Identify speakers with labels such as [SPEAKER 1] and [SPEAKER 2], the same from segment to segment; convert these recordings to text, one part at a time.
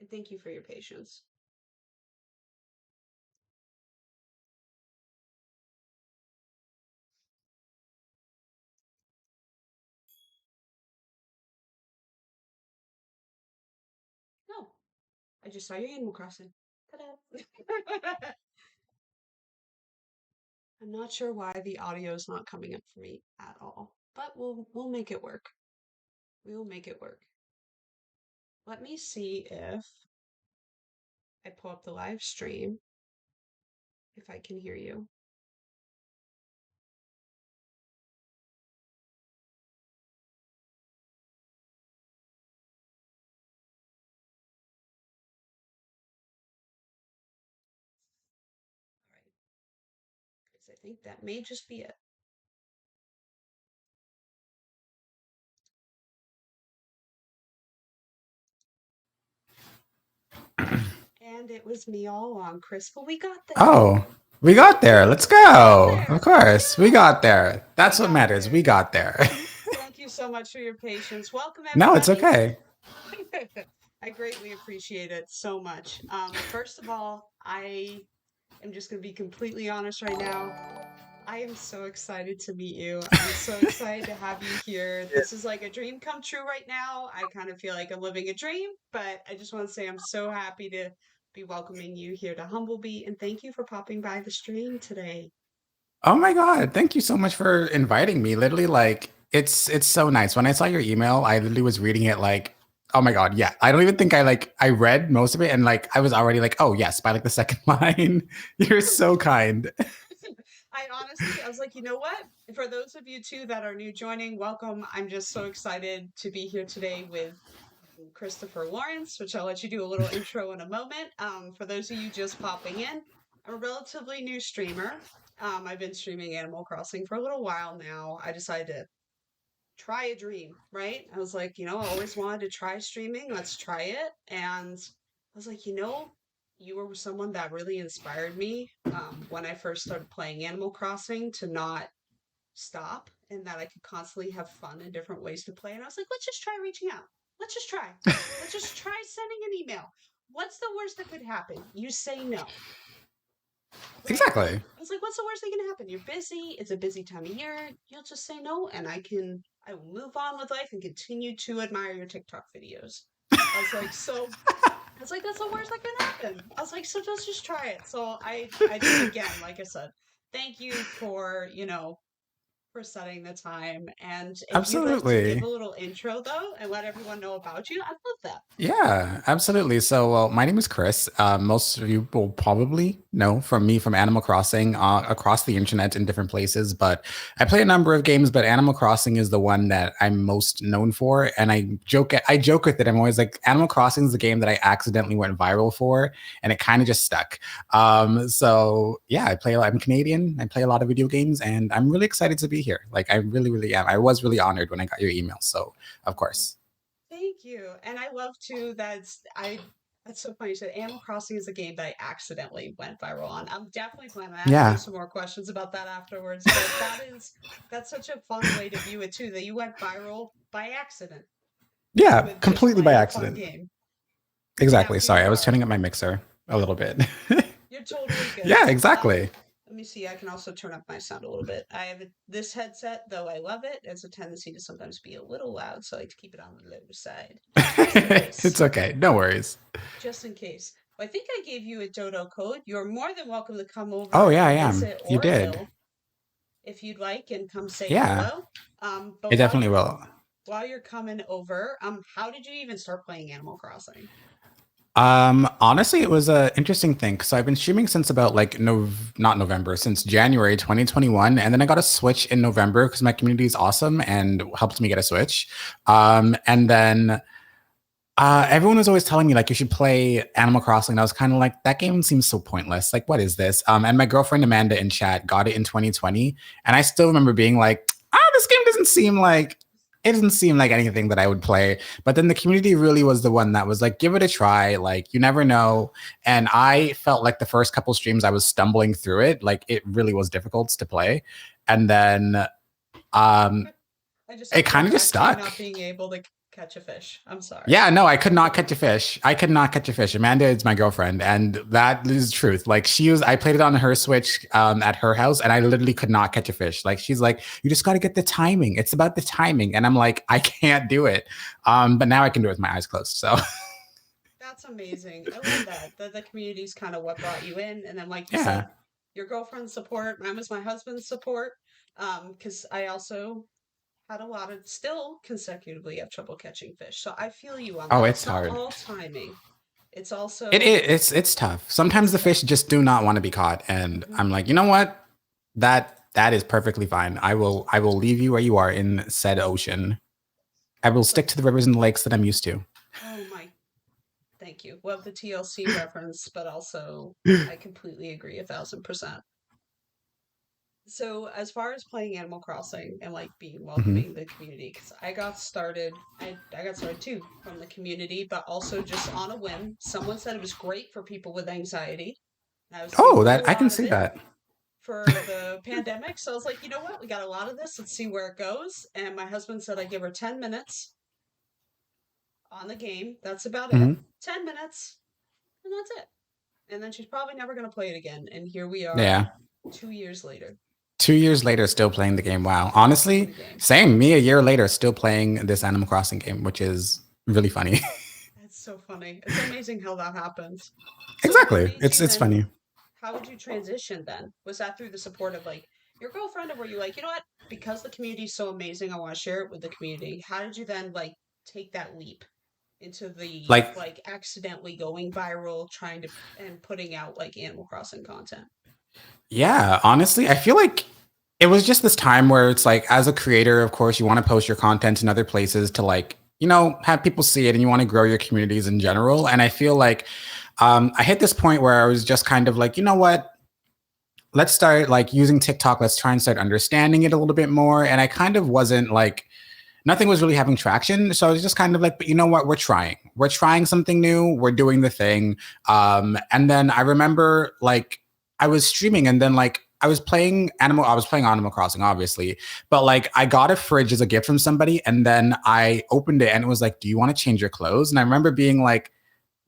[SPEAKER 1] and thank you for your patience. No, I just saw your Animal Crossing. Ta-da! I'm not sure why the audio is not coming up for me at all, but we'll make it work. We will make it work. Let me see if I pull up the live stream, if I can hear you. All right, because I think that may just be it. And it was me all along, Chris, but we got there.
[SPEAKER 2] Oh, we got there. Let's go. Of course, we got there. That's what matters. We got there.
[SPEAKER 1] Thank you so much for your patience. Welcome, everybody.
[SPEAKER 2] No, it's okay.
[SPEAKER 1] I greatly appreciate it so much. First of all, I am just going to be completely honest right now. I am so excited to meet you. I'm so excited to have you here. This is like a dream come true right now. I kind of feel like I'm living a dream, but I just want to say I'm so happy to be welcoming you here to HumbleBee, and thank you for popping by the stream today.
[SPEAKER 2] Oh my God. Thank you so much for inviting me. Literally, like, it's so nice. When I saw your email, I literally was reading it like, oh my God, yeah. I don't even think I read most of it and like I was already like, oh yes, by like the second line. You're so kind.
[SPEAKER 1] I was like, you know what? For those of you too that are new joining, welcome. I'm just so excited to be here today with Christopher Lawrence, which I'll let you do a little intro in a moment. For those of you just popping in, I'm a relatively new streamer. I've been streaming Animal Crossing for a little while now. I decided to try a dream, right? I was like, I always wanted to try streaming. Let's try it. And I was like, you were someone that really inspired me when I first started playing Animal Crossing to not stop and that I could constantly have fun and different ways to play. And I was like, let's just try reaching out. Let's just try. Let's just try sending an email. What's the worst that could happen? You say no. Right?
[SPEAKER 2] Exactly.
[SPEAKER 1] I was like, what's the worst thing can happen? You're busy. It's a busy time of year. You'll just say no, and I will move on with life and continue to admire your TikTok videos. I was like, that's the worst that can happen. I was like, so let's just try it. So I did it again, like I said. Thank you for, for setting the time. And if you'd like to give
[SPEAKER 2] Absolutely.
[SPEAKER 1] a little intro though and let everyone know about you, I'd love that.
[SPEAKER 2] Yeah, absolutely. So, well, my name is Chris. Most of you will probably know from me from Animal Crossing across the internet in different places, but I play a number of games, but Animal Crossing is the one that I'm most known for. And I joke with it. I'm always like, Animal Crossing is the game that I accidentally went viral for, and it kind of just stuck. So yeah, I'm Canadian. I play a lot of video games, and I'm really excited to be here. Like, I really, really am. I was really honored when I got your email. So, of course.
[SPEAKER 1] Thank you. And I love too that's so funny. You said Animal Crossing is a game that I accidentally went viral on. I'm definitely planning to ask you
[SPEAKER 2] Yeah.
[SPEAKER 1] some more questions about that afterwards. But that's such a fun way to view it too, that you went viral by accident
[SPEAKER 2] Yeah,
[SPEAKER 1] with just
[SPEAKER 2] completely by
[SPEAKER 1] playing a fun
[SPEAKER 2] accident.
[SPEAKER 1] game.
[SPEAKER 2] Exactly.
[SPEAKER 1] Now here
[SPEAKER 2] Sorry,
[SPEAKER 1] you
[SPEAKER 2] I was
[SPEAKER 1] are.
[SPEAKER 2] turning up my mixer a little bit.
[SPEAKER 1] You're totally good.
[SPEAKER 2] Yeah, exactly.
[SPEAKER 1] Let me see. I can also turn up my sound a little bit. I have this headset, though I love it, has a tendency to sometimes be a little loud, so I like to keep it on the low side, just in case.
[SPEAKER 2] It's okay. No worries.
[SPEAKER 1] Just in case. I think I gave you a dodo code. You're more than welcome to come over
[SPEAKER 2] Oh, yeah, I
[SPEAKER 1] and
[SPEAKER 2] am.
[SPEAKER 1] visit
[SPEAKER 2] You did.
[SPEAKER 1] Oroville if you'd like and come say
[SPEAKER 2] Yeah,
[SPEAKER 1] hello.
[SPEAKER 2] I
[SPEAKER 1] But
[SPEAKER 2] definitely will.
[SPEAKER 1] while you're coming over, how did you even start playing Animal Crossing?
[SPEAKER 2] Honestly, it was a interesting thing. So I've been streaming since about like not November, since January 2021, and then I got a Switch in November because my community is awesome and helped me get a Switch. And then everyone was always telling me like you should play Animal Crossing. And I was kind of like, that game seems so pointless. Like, what is this? And my girlfriend Amanda in chat got it in 2020, and I still remember being like, this game doesn't seem like anything that I would play. But then the community really was the one that was like, give it a try. Like, you never know. And I felt like the first couple streams I was stumbling through it. Like, it really was difficult to play. And then
[SPEAKER 1] I just
[SPEAKER 2] it kind of just stuck.
[SPEAKER 1] not being able to catch a fish. I'm sorry.
[SPEAKER 2] Yeah, no, I could
[SPEAKER 1] I
[SPEAKER 2] not
[SPEAKER 1] couldn't.
[SPEAKER 2] catch a fish. I could not catch a fish. Amanda is my girlfriend, and that is the truth. Like I played it on her Switch at her house, and I literally could not catch a fish. Like she's like, you just got to get the timing. It's about the timing, and I'm like, I can't do it. But now I can do it with my eyes closed. So
[SPEAKER 1] That's amazing. I love that. The community's kind of what brought you in. And then, like you
[SPEAKER 2] yeah.
[SPEAKER 1] said, your girlfriend's support. Mine was my husband's support. Because I also had a lot of still consecutively have trouble catching fish. So I feel you on
[SPEAKER 2] Oh,
[SPEAKER 1] that.
[SPEAKER 2] it's
[SPEAKER 1] It's not
[SPEAKER 2] hard.
[SPEAKER 1] all timing. It's
[SPEAKER 2] It
[SPEAKER 1] also
[SPEAKER 2] is. It's tough. Sometimes
[SPEAKER 1] it's
[SPEAKER 2] the
[SPEAKER 1] tough.
[SPEAKER 2] fish just do not want to be caught, and
[SPEAKER 1] Hmm.
[SPEAKER 2] I'm like, you know what? That is perfectly fine. I will leave you where you are in said ocean. I will
[SPEAKER 1] But
[SPEAKER 2] stick to the rivers and lakes that I'm used to.
[SPEAKER 1] oh my, thank you. Love the TLC reference, but also I completely agree 1,000%. So as far as playing Animal Crossing and like being
[SPEAKER 2] Mhm.
[SPEAKER 1] welcoming the community, because I got started too from the community, but also just on a whim. Someone said it was great for people with anxiety. And I was seeing a
[SPEAKER 2] Oh, that
[SPEAKER 1] whole
[SPEAKER 2] I can
[SPEAKER 1] lot of
[SPEAKER 2] see
[SPEAKER 1] it
[SPEAKER 2] that.
[SPEAKER 1] for the pandemic. So I was like, you know what? We got a lot of this. Let's see where it goes. And my husband said I give her 10 minutes on the game. That's about it.
[SPEAKER 2] Mhm.
[SPEAKER 1] 10 minutes, and that's it. And then she's probably never going to play it again. And here we are
[SPEAKER 2] Yeah.
[SPEAKER 1] 2 years later,
[SPEAKER 2] 2 years later, still playing the game. Wow.
[SPEAKER 1] still playing
[SPEAKER 2] Honestly,
[SPEAKER 1] the game.
[SPEAKER 2] same. Me a year later, still playing this Animal Crossing game, which is really funny.
[SPEAKER 1] That's so funny. It's amazing how that happens. So what
[SPEAKER 2] Exactly.
[SPEAKER 1] made
[SPEAKER 2] It's
[SPEAKER 1] you
[SPEAKER 2] it's
[SPEAKER 1] then,
[SPEAKER 2] funny.
[SPEAKER 1] how did you transition then? Was that through the support of like your girlfriend, or were you like, you know what, because the community is so amazing, I want to share it with the community? How did you then like take that leap into the
[SPEAKER 2] Like,
[SPEAKER 1] like accidentally going viral, trying to and putting out like Animal Crossing content?
[SPEAKER 2] yeah, honestly, I feel like it was just this time where it's like, as a creator, of course, you want to post your content in other places to like, have people see it, and you want to grow your communities in general. And I feel like I hit this point where I was just kind of like, you know what? Let's start like using TikTok. Let's try and start understanding it a little bit more. And I kind of wasn't like, nothing was really having traction. So I was just kind of like, but you know what? We're trying. We're trying something new. We're doing the thing. And then I remember like I was streaming, and then like I was playing Animal Crossing, obviously. But like I got a fridge as a gift from somebody, and then I opened it and it was like, do you want to change your clothes? And I remember being like,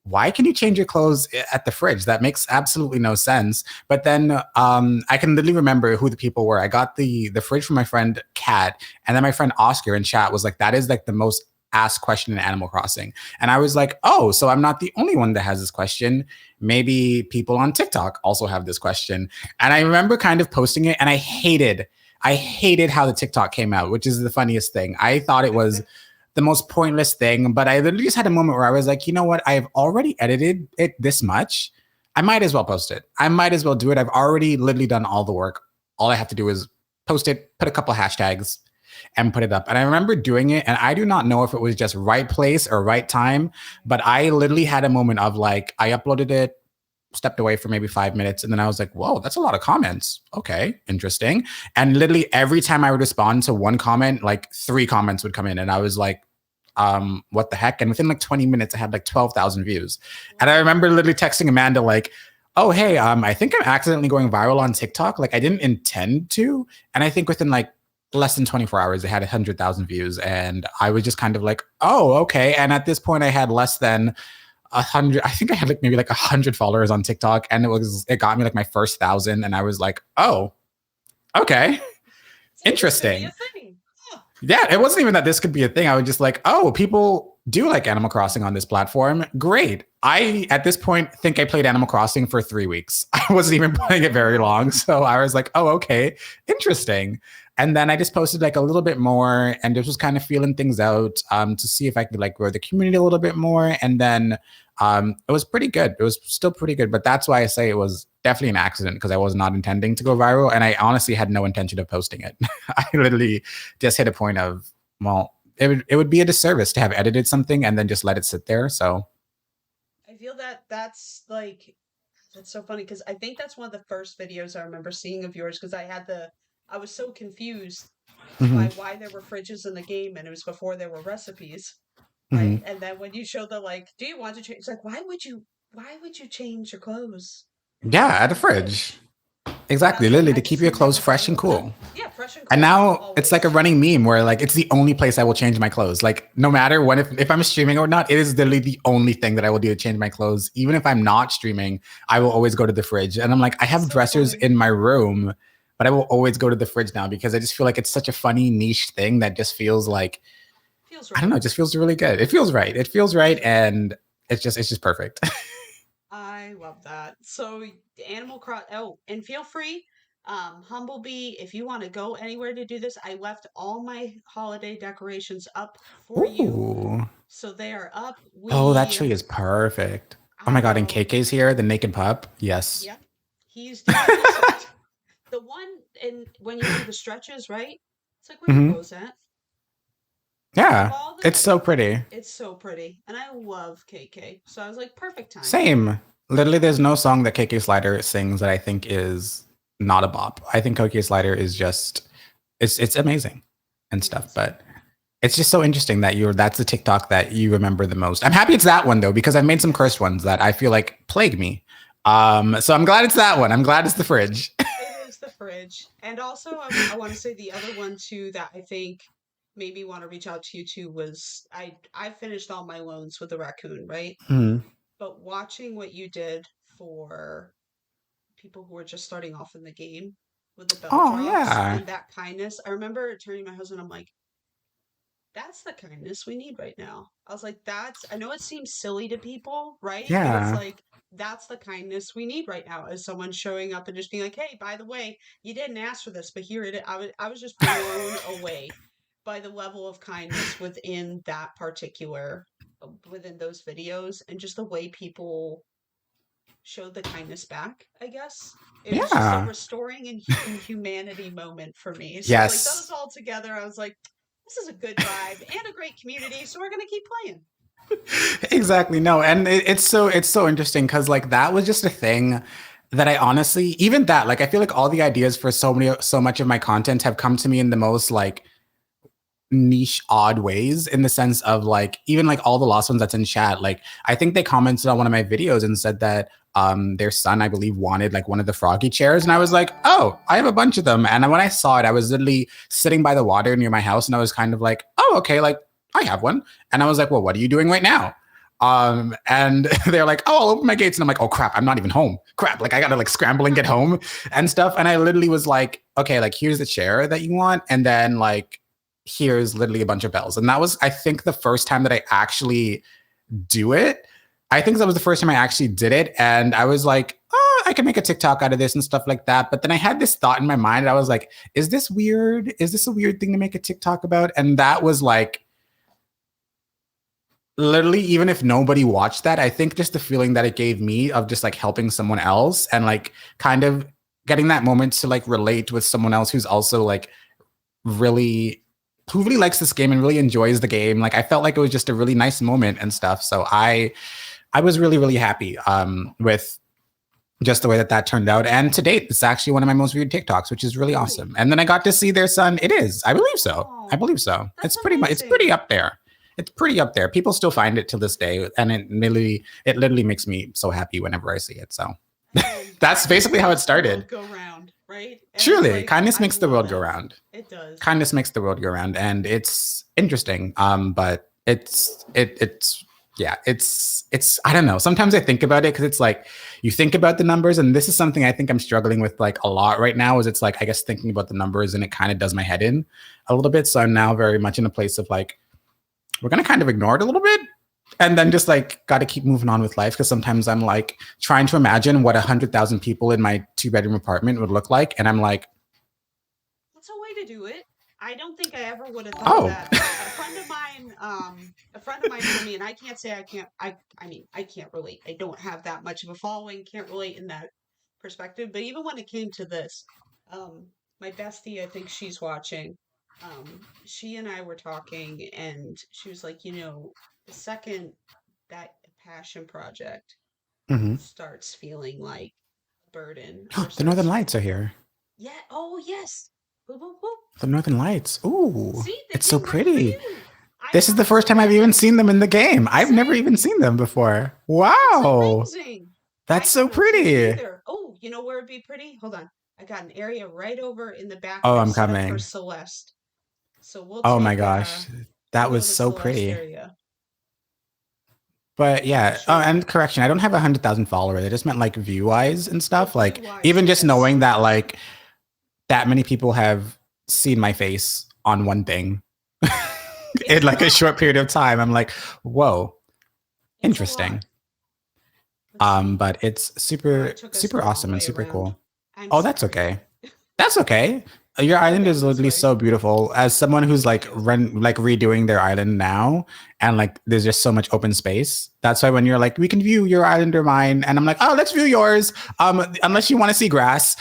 [SPEAKER 2] why can you change your clothes at the fridge? That makes absolutely no sense. But then I can literally remember who the people were. I got the fridge from my friend Kat, and then my friend Oscar in chat was like, "That is like the most asked question in Animal Crossing." And I was like, "Oh, so I'm not the only one that has this question. Maybe people on TikTok also have this question." And I remember kind of posting it, and I hated how the TikTok came out, which is the funniest thing. I thought it was the most pointless thing. But I literally just had a moment where I was like, you know what? I've already edited it this much. I might as well post it. I might as well do it. I've already literally done all the work. All I have to do is post it, put a couple hashtags, and put it up. And I remember doing it, and I do not know if it was just right place or right time, but I literally had a moment of like, I uploaded it, stepped away for maybe 5 minutes, and then I was like, whoa, that's a lot of comments. Okay, interesting. And literally every time I would respond to one comment, like 3 comments would come in, and I was like, what the heck? And within like 20 minutes, I had like 12,000 views. And I remember literally texting Amanda like, oh, hey, I think I'm accidentally going viral on TikTok. Like I didn't intend to. And I think within like less than 24 hours, they had 100,000 views. And I was just kind of like, oh, okay. And at this point, I had less than 100. I think I had like maybe like 100 followers on TikTok. And it got me like my first 1,000. And I was like, oh, okay,
[SPEAKER 1] It's like this could be a
[SPEAKER 2] interesting.
[SPEAKER 1] thing. Huh.
[SPEAKER 2] Yeah, it wasn't even that this could be a thing. I was just like, oh, people do like Animal Crossing on this platform. Great. I, at this point, think I played Animal Crossing for 3 weeks. I wasn't even
[SPEAKER 1] Oh
[SPEAKER 2] playing it very
[SPEAKER 1] wow.
[SPEAKER 2] long. So I was like, oh, okay, interesting. And then I just posted like a little bit more and just was kind of feeling things out to see if I could like grow the community a little bit more. And then it was pretty good. It was still pretty good. But that's why I say it was definitely an accident, because I was not intending to go viral. And I honestly had no intention of posting it. I literally just hit a point of, well, it would be a disservice to have edited something and then just let it sit there. So,
[SPEAKER 1] I feel that that's so funny because I think that's one of the first videos I remember seeing of yours because I was so confused
[SPEAKER 2] mhm,
[SPEAKER 1] by why there were fridges in the game and it was before there were recipes, right?
[SPEAKER 2] mhm.
[SPEAKER 1] And then when you showed the like, do you want to change? It's like, why would you change your clothes
[SPEAKER 2] Yeah, at
[SPEAKER 1] at
[SPEAKER 2] a
[SPEAKER 1] the
[SPEAKER 2] fridge.
[SPEAKER 1] fridge? And
[SPEAKER 2] Exactly. Literally
[SPEAKER 1] I
[SPEAKER 2] to keep
[SPEAKER 1] just
[SPEAKER 2] your clothes
[SPEAKER 1] never
[SPEAKER 2] fresh
[SPEAKER 1] thought
[SPEAKER 2] and
[SPEAKER 1] about that.
[SPEAKER 2] cool.
[SPEAKER 1] fresh and
[SPEAKER 2] And
[SPEAKER 1] cold
[SPEAKER 2] now it's like a
[SPEAKER 1] always.
[SPEAKER 2] running meme where like it's the only place I will change my clothes. Like no matter when if I'm streaming or not, it is literally the only thing that I will do to change my clothes. Even if I'm not streaming, I will always go to the fridge. And I'm like, I
[SPEAKER 1] It's
[SPEAKER 2] have
[SPEAKER 1] so
[SPEAKER 2] dressers
[SPEAKER 1] funny.
[SPEAKER 2] in my room, but I will always go to the fridge now because I just feel like it's such a funny niche thing that just feels like
[SPEAKER 1] Feels
[SPEAKER 2] I don't know,
[SPEAKER 1] right.
[SPEAKER 2] it just feels really good. It feels right. It feels right
[SPEAKER 1] Feels right.
[SPEAKER 2] and it's just perfect.
[SPEAKER 1] I love that. So Animal Cross. Oh, and feel free, Humblebee, if you want to go anywhere to do this. I left all my holiday decorations up for you,
[SPEAKER 2] Ooh.
[SPEAKER 1] so they are up.
[SPEAKER 2] Oh, that
[SPEAKER 1] We,
[SPEAKER 2] tree is perfect. Oh
[SPEAKER 1] I
[SPEAKER 2] my god, and
[SPEAKER 1] know.
[SPEAKER 2] KK's here, the naked pup. Yes.
[SPEAKER 1] Yep, he's doing his the one. And when you do the stretches, right? It's like where your
[SPEAKER 2] Hmm.
[SPEAKER 1] bows at. Of
[SPEAKER 2] Yeah.
[SPEAKER 1] all
[SPEAKER 2] It's
[SPEAKER 1] the,
[SPEAKER 2] so pretty.
[SPEAKER 1] it's so pretty, and I love KK. So I was like, perfect timing.
[SPEAKER 2] Same. Literally, there's no song that KK Slider sings that I think is not a bop. I think KK Slider is just it's amazing and stuff.
[SPEAKER 1] Amazing.
[SPEAKER 2] But it's just so interesting that you're that's the TikTok that you remember the most. I'm happy it's that one though, because I've made some
[SPEAKER 1] Yes.
[SPEAKER 2] cursed ones that I feel like plague me. So I'm glad it's that one. I'm glad it's the fridge.
[SPEAKER 1] It is the fridge. And also, I want to say the other one too that I think made me want to reach out to you too was I finished all my loans with the raccoon, right?
[SPEAKER 2] Mhm.
[SPEAKER 1] But watching what you did for people who are just starting off in the game with the bell
[SPEAKER 2] Oh
[SPEAKER 1] drops
[SPEAKER 2] yeah.
[SPEAKER 1] and that kindness, I remember turning to my husband, I'm like, that's the kindness we need right now. I was like, I know it seems silly to people, right? But it's
[SPEAKER 2] Yeah.
[SPEAKER 1] like, that's the kindness we need right now is someone showing up and just being like, hey, by the way, you didn't ask for this, but here it is. I was just blown away by the level of kindness within those videos and just the way people showed the kindness back, I guess. It was just a
[SPEAKER 2] Yeah.
[SPEAKER 1] restoring in humanity moment for me. So like those
[SPEAKER 2] Yes.
[SPEAKER 1] all together, I was like, this is a good vibe and a great community, so we're gonna keep playing.
[SPEAKER 2] Exactly. No, and it's so interesting because like that was just a thing that I honestly even that like I feel like all the ideas for so much of my content have come to me in the most like niche odd ways in the sense of like even like all the lost ones that's in chat like I think they commented on one of my videos and said that their son I believe wanted like one of the froggy chairs and I was like oh I have a bunch of them and when I saw it I was literally sitting by the water near my house and I was kind of like oh okay like I have one and I was like well what are you doing right now and they're like oh I'll open my gates and I'm like oh crap I'm not even home crap like I gotta like scramble and get home and stuff and I literally was like okay like here's the chair that you want and then like here's literally a bunch of bells. And that was, I think, the first time that I actually do it. I think that was the first time I actually did it. And I was like, oh, I can make a TikTok out of this and stuff like that. But then I had this thought in my mind. I was like, is this weird? Is this a weird thing to make a TikTok about? And that was like, literally, even if nobody watched that, I think just the feeling that it gave me of just like helping someone else and like kind of getting that moment to like relate with someone else who's also like really who really likes this game and really enjoys the game. Like I felt like it was just a really nice moment and stuff. So I was really really happy with just the way that that turned out. And to date, it's actually one of my most viewed TikToks, which is really
[SPEAKER 1] Really?
[SPEAKER 2] awesome. And then I got to see their son. It is, I believe so. I
[SPEAKER 1] Oh,
[SPEAKER 2] believe so.
[SPEAKER 1] that's
[SPEAKER 2] It's pretty
[SPEAKER 1] amazing.
[SPEAKER 2] up there. It's pretty up there. People still find it to this day, and it literally makes me so happy whenever I see it. So
[SPEAKER 1] Again,
[SPEAKER 2] that's
[SPEAKER 1] kindness
[SPEAKER 2] basically how it
[SPEAKER 1] makes the
[SPEAKER 2] started.
[SPEAKER 1] world go round, right? And it's
[SPEAKER 2] Truly,
[SPEAKER 1] like,
[SPEAKER 2] kindness
[SPEAKER 1] I
[SPEAKER 2] makes the
[SPEAKER 1] love
[SPEAKER 2] world go
[SPEAKER 1] it.
[SPEAKER 2] round.
[SPEAKER 1] It does.
[SPEAKER 2] Kindness makes the world go round, and it's interesting. But it's yeah, it's I don't know. Sometimes I think about it because it's like you think about the numbers, and this is something I think I'm struggling with like a lot right now. Is it's like I guess thinking about the numbers, and it kind of does my head in a little bit. So I'm now very much in a place of like we're gonna kind of ignore it a little bit. And then just like got to keep moving on with life because sometimes I'm like trying to imagine what 100,000 people in my 2 bedroom apartment would look like, and I'm like,
[SPEAKER 1] That's a way to do it. I don't think I ever would have thought of
[SPEAKER 2] oh,
[SPEAKER 1] that. A friend of mine told me, and I can't say I can't. I mean, I can't relate. I don't have that much of a following. Can't relate in that perspective. But even when it came to this, my bestie, I think she's watching. She and I were talking, and she was like, the second that passion project
[SPEAKER 2] mhm.
[SPEAKER 1] starts feeling like a burden or
[SPEAKER 2] The Northern
[SPEAKER 1] starts,
[SPEAKER 2] Lights are here.
[SPEAKER 1] yeah, oh yes, whoop, whoop, whoop.
[SPEAKER 2] The Northern Lights. Ooh,
[SPEAKER 1] See, they
[SPEAKER 2] it's so
[SPEAKER 1] came right for
[SPEAKER 2] pretty.
[SPEAKER 1] you. I
[SPEAKER 2] This is the
[SPEAKER 1] haven't
[SPEAKER 2] first
[SPEAKER 1] heard
[SPEAKER 2] time I've even
[SPEAKER 1] any.
[SPEAKER 2] seen them in the game. I've never even
[SPEAKER 1] Same.
[SPEAKER 2] seen them before.
[SPEAKER 1] That's
[SPEAKER 2] Wow.
[SPEAKER 1] amazing. I
[SPEAKER 2] That's so
[SPEAKER 1] haven't seen them
[SPEAKER 2] pretty.
[SPEAKER 1] either. Oh, you know where it'd be pretty? Hold on. I got an area right over in the back
[SPEAKER 2] Oh,
[SPEAKER 1] here
[SPEAKER 2] I'm
[SPEAKER 1] set up for
[SPEAKER 2] coming.
[SPEAKER 1] Celeste. So
[SPEAKER 2] Oh my gosh.
[SPEAKER 1] we'll
[SPEAKER 2] That
[SPEAKER 1] go
[SPEAKER 2] was
[SPEAKER 1] to
[SPEAKER 2] so
[SPEAKER 1] Celeste
[SPEAKER 2] pretty.
[SPEAKER 1] area
[SPEAKER 2] But
[SPEAKER 1] for
[SPEAKER 2] yeah. Oh,
[SPEAKER 1] sure.
[SPEAKER 2] and correction, I don't have 100,000 followers. I just meant like view wise and
[SPEAKER 1] Oh,
[SPEAKER 2] stuff.
[SPEAKER 1] view
[SPEAKER 2] Like
[SPEAKER 1] wise,
[SPEAKER 2] even just
[SPEAKER 1] yes.
[SPEAKER 2] knowing that like that many people have seen my face on one thing
[SPEAKER 1] It's
[SPEAKER 2] in
[SPEAKER 1] a
[SPEAKER 2] like a
[SPEAKER 1] lot.
[SPEAKER 2] short period of time. I'm like, whoa,
[SPEAKER 1] It's a lot.
[SPEAKER 2] interesting.
[SPEAKER 1] Let's see.
[SPEAKER 2] But it's
[SPEAKER 1] Oh, I
[SPEAKER 2] super,
[SPEAKER 1] took us the
[SPEAKER 2] super
[SPEAKER 1] wrong
[SPEAKER 2] awesome and
[SPEAKER 1] way
[SPEAKER 2] super
[SPEAKER 1] around.
[SPEAKER 2] cool.
[SPEAKER 1] I'm
[SPEAKER 2] Oh, that's
[SPEAKER 1] sorry.
[SPEAKER 2] okay. That's okay. Your
[SPEAKER 1] We're
[SPEAKER 2] island
[SPEAKER 1] going
[SPEAKER 2] is
[SPEAKER 1] this
[SPEAKER 2] literally
[SPEAKER 1] way.
[SPEAKER 2] so beautiful. As someone who's
[SPEAKER 1] Thank
[SPEAKER 2] like
[SPEAKER 1] you.
[SPEAKER 2] like redoing their island now, and like there's just so much open space. That's why when you're like, we can view your island or mine, and I'm like, oh, let's view yours. Unless you want to see grass,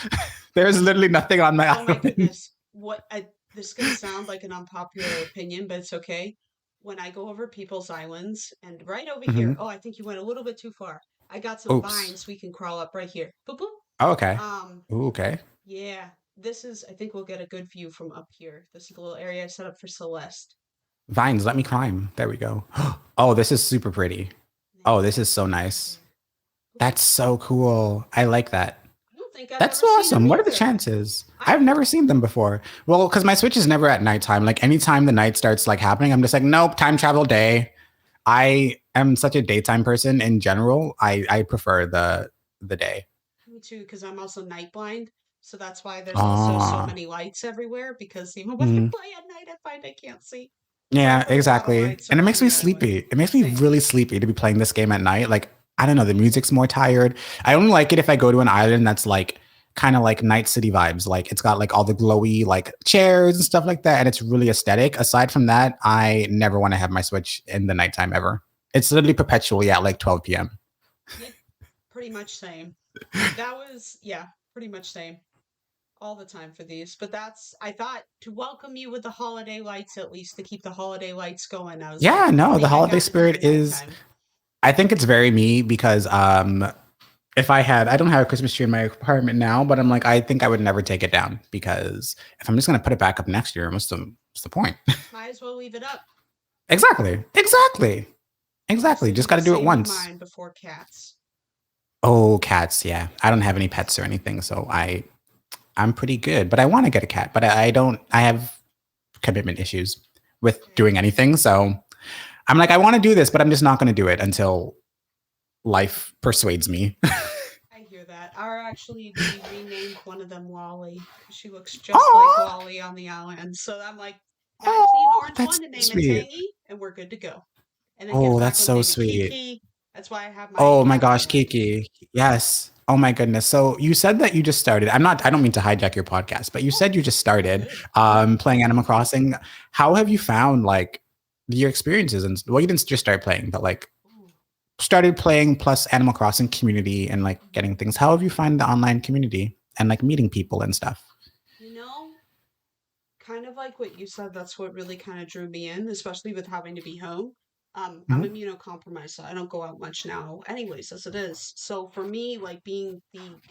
[SPEAKER 2] there's literally nothing on my
[SPEAKER 1] Oh my
[SPEAKER 2] island.
[SPEAKER 1] goodness. This is going to sound like an unpopular opinion, but it's okay. When I go over people's islands and right over here,
[SPEAKER 2] Mhm.
[SPEAKER 1] oh, I think you went a little bit too far. I got some
[SPEAKER 2] Oops.
[SPEAKER 1] vines we can crawl up right here. Boop boop.
[SPEAKER 2] Oh, okay.
[SPEAKER 1] Um,
[SPEAKER 2] Ooh, okay.
[SPEAKER 1] yeah, I think we'll get a good view from up here. This is the little area I set up for Celeste.
[SPEAKER 2] Vines, let me climb. There we go. Oh, this is super pretty.
[SPEAKER 1] And then
[SPEAKER 2] Oh,
[SPEAKER 1] you
[SPEAKER 2] this
[SPEAKER 1] got
[SPEAKER 2] is so
[SPEAKER 1] vines right
[SPEAKER 2] nice.
[SPEAKER 1] there. Boop boop.
[SPEAKER 2] That's so cool. I like that.
[SPEAKER 1] I don't think I've
[SPEAKER 2] That's
[SPEAKER 1] ever
[SPEAKER 2] so
[SPEAKER 1] seen them
[SPEAKER 2] awesome. What are the
[SPEAKER 1] either.
[SPEAKER 2] chances?
[SPEAKER 1] I
[SPEAKER 2] I've never seen them before. Well, because my Switch is never at nighttime. Like anytime the night starts like happening, I'm just like, nope, time travel day. I am such a daytime person in general. I prefer the day.
[SPEAKER 1] Me too, because I'm also night blind. So that's why there's also so
[SPEAKER 2] Ah,
[SPEAKER 1] many lights everywhere, because even when I
[SPEAKER 2] mm,
[SPEAKER 1] play at night, I find I can't see. So I
[SPEAKER 2] yeah,
[SPEAKER 1] put a lot of
[SPEAKER 2] exactly.
[SPEAKER 1] lights
[SPEAKER 2] And it
[SPEAKER 1] around
[SPEAKER 2] makes me
[SPEAKER 1] the island.
[SPEAKER 2] sleepy. It makes me
[SPEAKER 1] Same.
[SPEAKER 2] really sleepy to be playing this game at night. Like I don't know, the music's more tired. I only like it if I go to an island that's like kind of like night city vibes. Like it's got like all the glowy like chairs and stuff like that, and it's really aesthetic. Aside from that, I never want to have my Switch in the nighttime ever. It's literally perpetually at like 12 p.m.
[SPEAKER 1] Yeah, pretty much same. Yeah, pretty much same all the time for these. But I thought to welcome you with the holiday lights, at least to keep the holiday lights going. I was like,
[SPEAKER 2] Yeah,
[SPEAKER 1] I
[SPEAKER 2] no, the
[SPEAKER 1] think I
[SPEAKER 2] holiday
[SPEAKER 1] got to do
[SPEAKER 2] spirit
[SPEAKER 1] the
[SPEAKER 2] is.
[SPEAKER 1] nighttime.
[SPEAKER 2] I think it's very me because if I don't have a Christmas tree in my apartment now, but I'm like, I think I would never take it down because if I'm just gonna put it back up next year, what's the point?
[SPEAKER 1] Might as well leave it up.
[SPEAKER 2] Exactly, exactly,
[SPEAKER 1] I was
[SPEAKER 2] exactly. Just
[SPEAKER 1] thinking
[SPEAKER 2] got
[SPEAKER 1] the
[SPEAKER 2] to do it
[SPEAKER 1] same with
[SPEAKER 2] once.
[SPEAKER 1] mine before cats.
[SPEAKER 2] Oh, cats. Yeah, I don't have any
[SPEAKER 1] Yes.
[SPEAKER 2] pets or anything, so I'm pretty good. But I want to get a cat, but I don't. I have commitment issues with
[SPEAKER 1] Okay.
[SPEAKER 2] doing anything, so I'm like, I want to do this, but I'm just not going to do it until life persuades me.
[SPEAKER 1] I hear that. We renamed one of them Wally because she looks just like
[SPEAKER 2] Oh,
[SPEAKER 1] Wally on the island. So I'm like, I just need an
[SPEAKER 2] oh,
[SPEAKER 1] orange
[SPEAKER 2] that's
[SPEAKER 1] one to
[SPEAKER 2] so
[SPEAKER 1] name it
[SPEAKER 2] sweet.
[SPEAKER 1] Tangy, and we're good to go. And then get a
[SPEAKER 2] Oh, that's
[SPEAKER 1] black one to
[SPEAKER 2] so
[SPEAKER 1] name it
[SPEAKER 2] sweet.
[SPEAKER 1] Kiki. That's why I have my
[SPEAKER 2] Oh my
[SPEAKER 1] cat
[SPEAKER 2] gosh,
[SPEAKER 1] island.
[SPEAKER 2] Kiki. Yes. Oh my goodness. So you said that you just started. I don't mean to hijack your podcast, but you
[SPEAKER 1] Oh,
[SPEAKER 2] said you just
[SPEAKER 1] all
[SPEAKER 2] started
[SPEAKER 1] good. Yeah.
[SPEAKER 2] playing Animal Crossing. How have you found like your experiences and well, you didn't just start playing, but like
[SPEAKER 1] Ooh.
[SPEAKER 2] started playing plus Animal Crossing community and like
[SPEAKER 1] Mhm.
[SPEAKER 2] getting things. How have you found the online community and like meeting people and stuff?
[SPEAKER 1] You know, kind of like what you said, that's what really kind of drew me in, especially with having to be home. I'm
[SPEAKER 2] Mm-hmm,
[SPEAKER 1] immunocompromised, so I don't go out much now, anyways, as it is. So for me, like the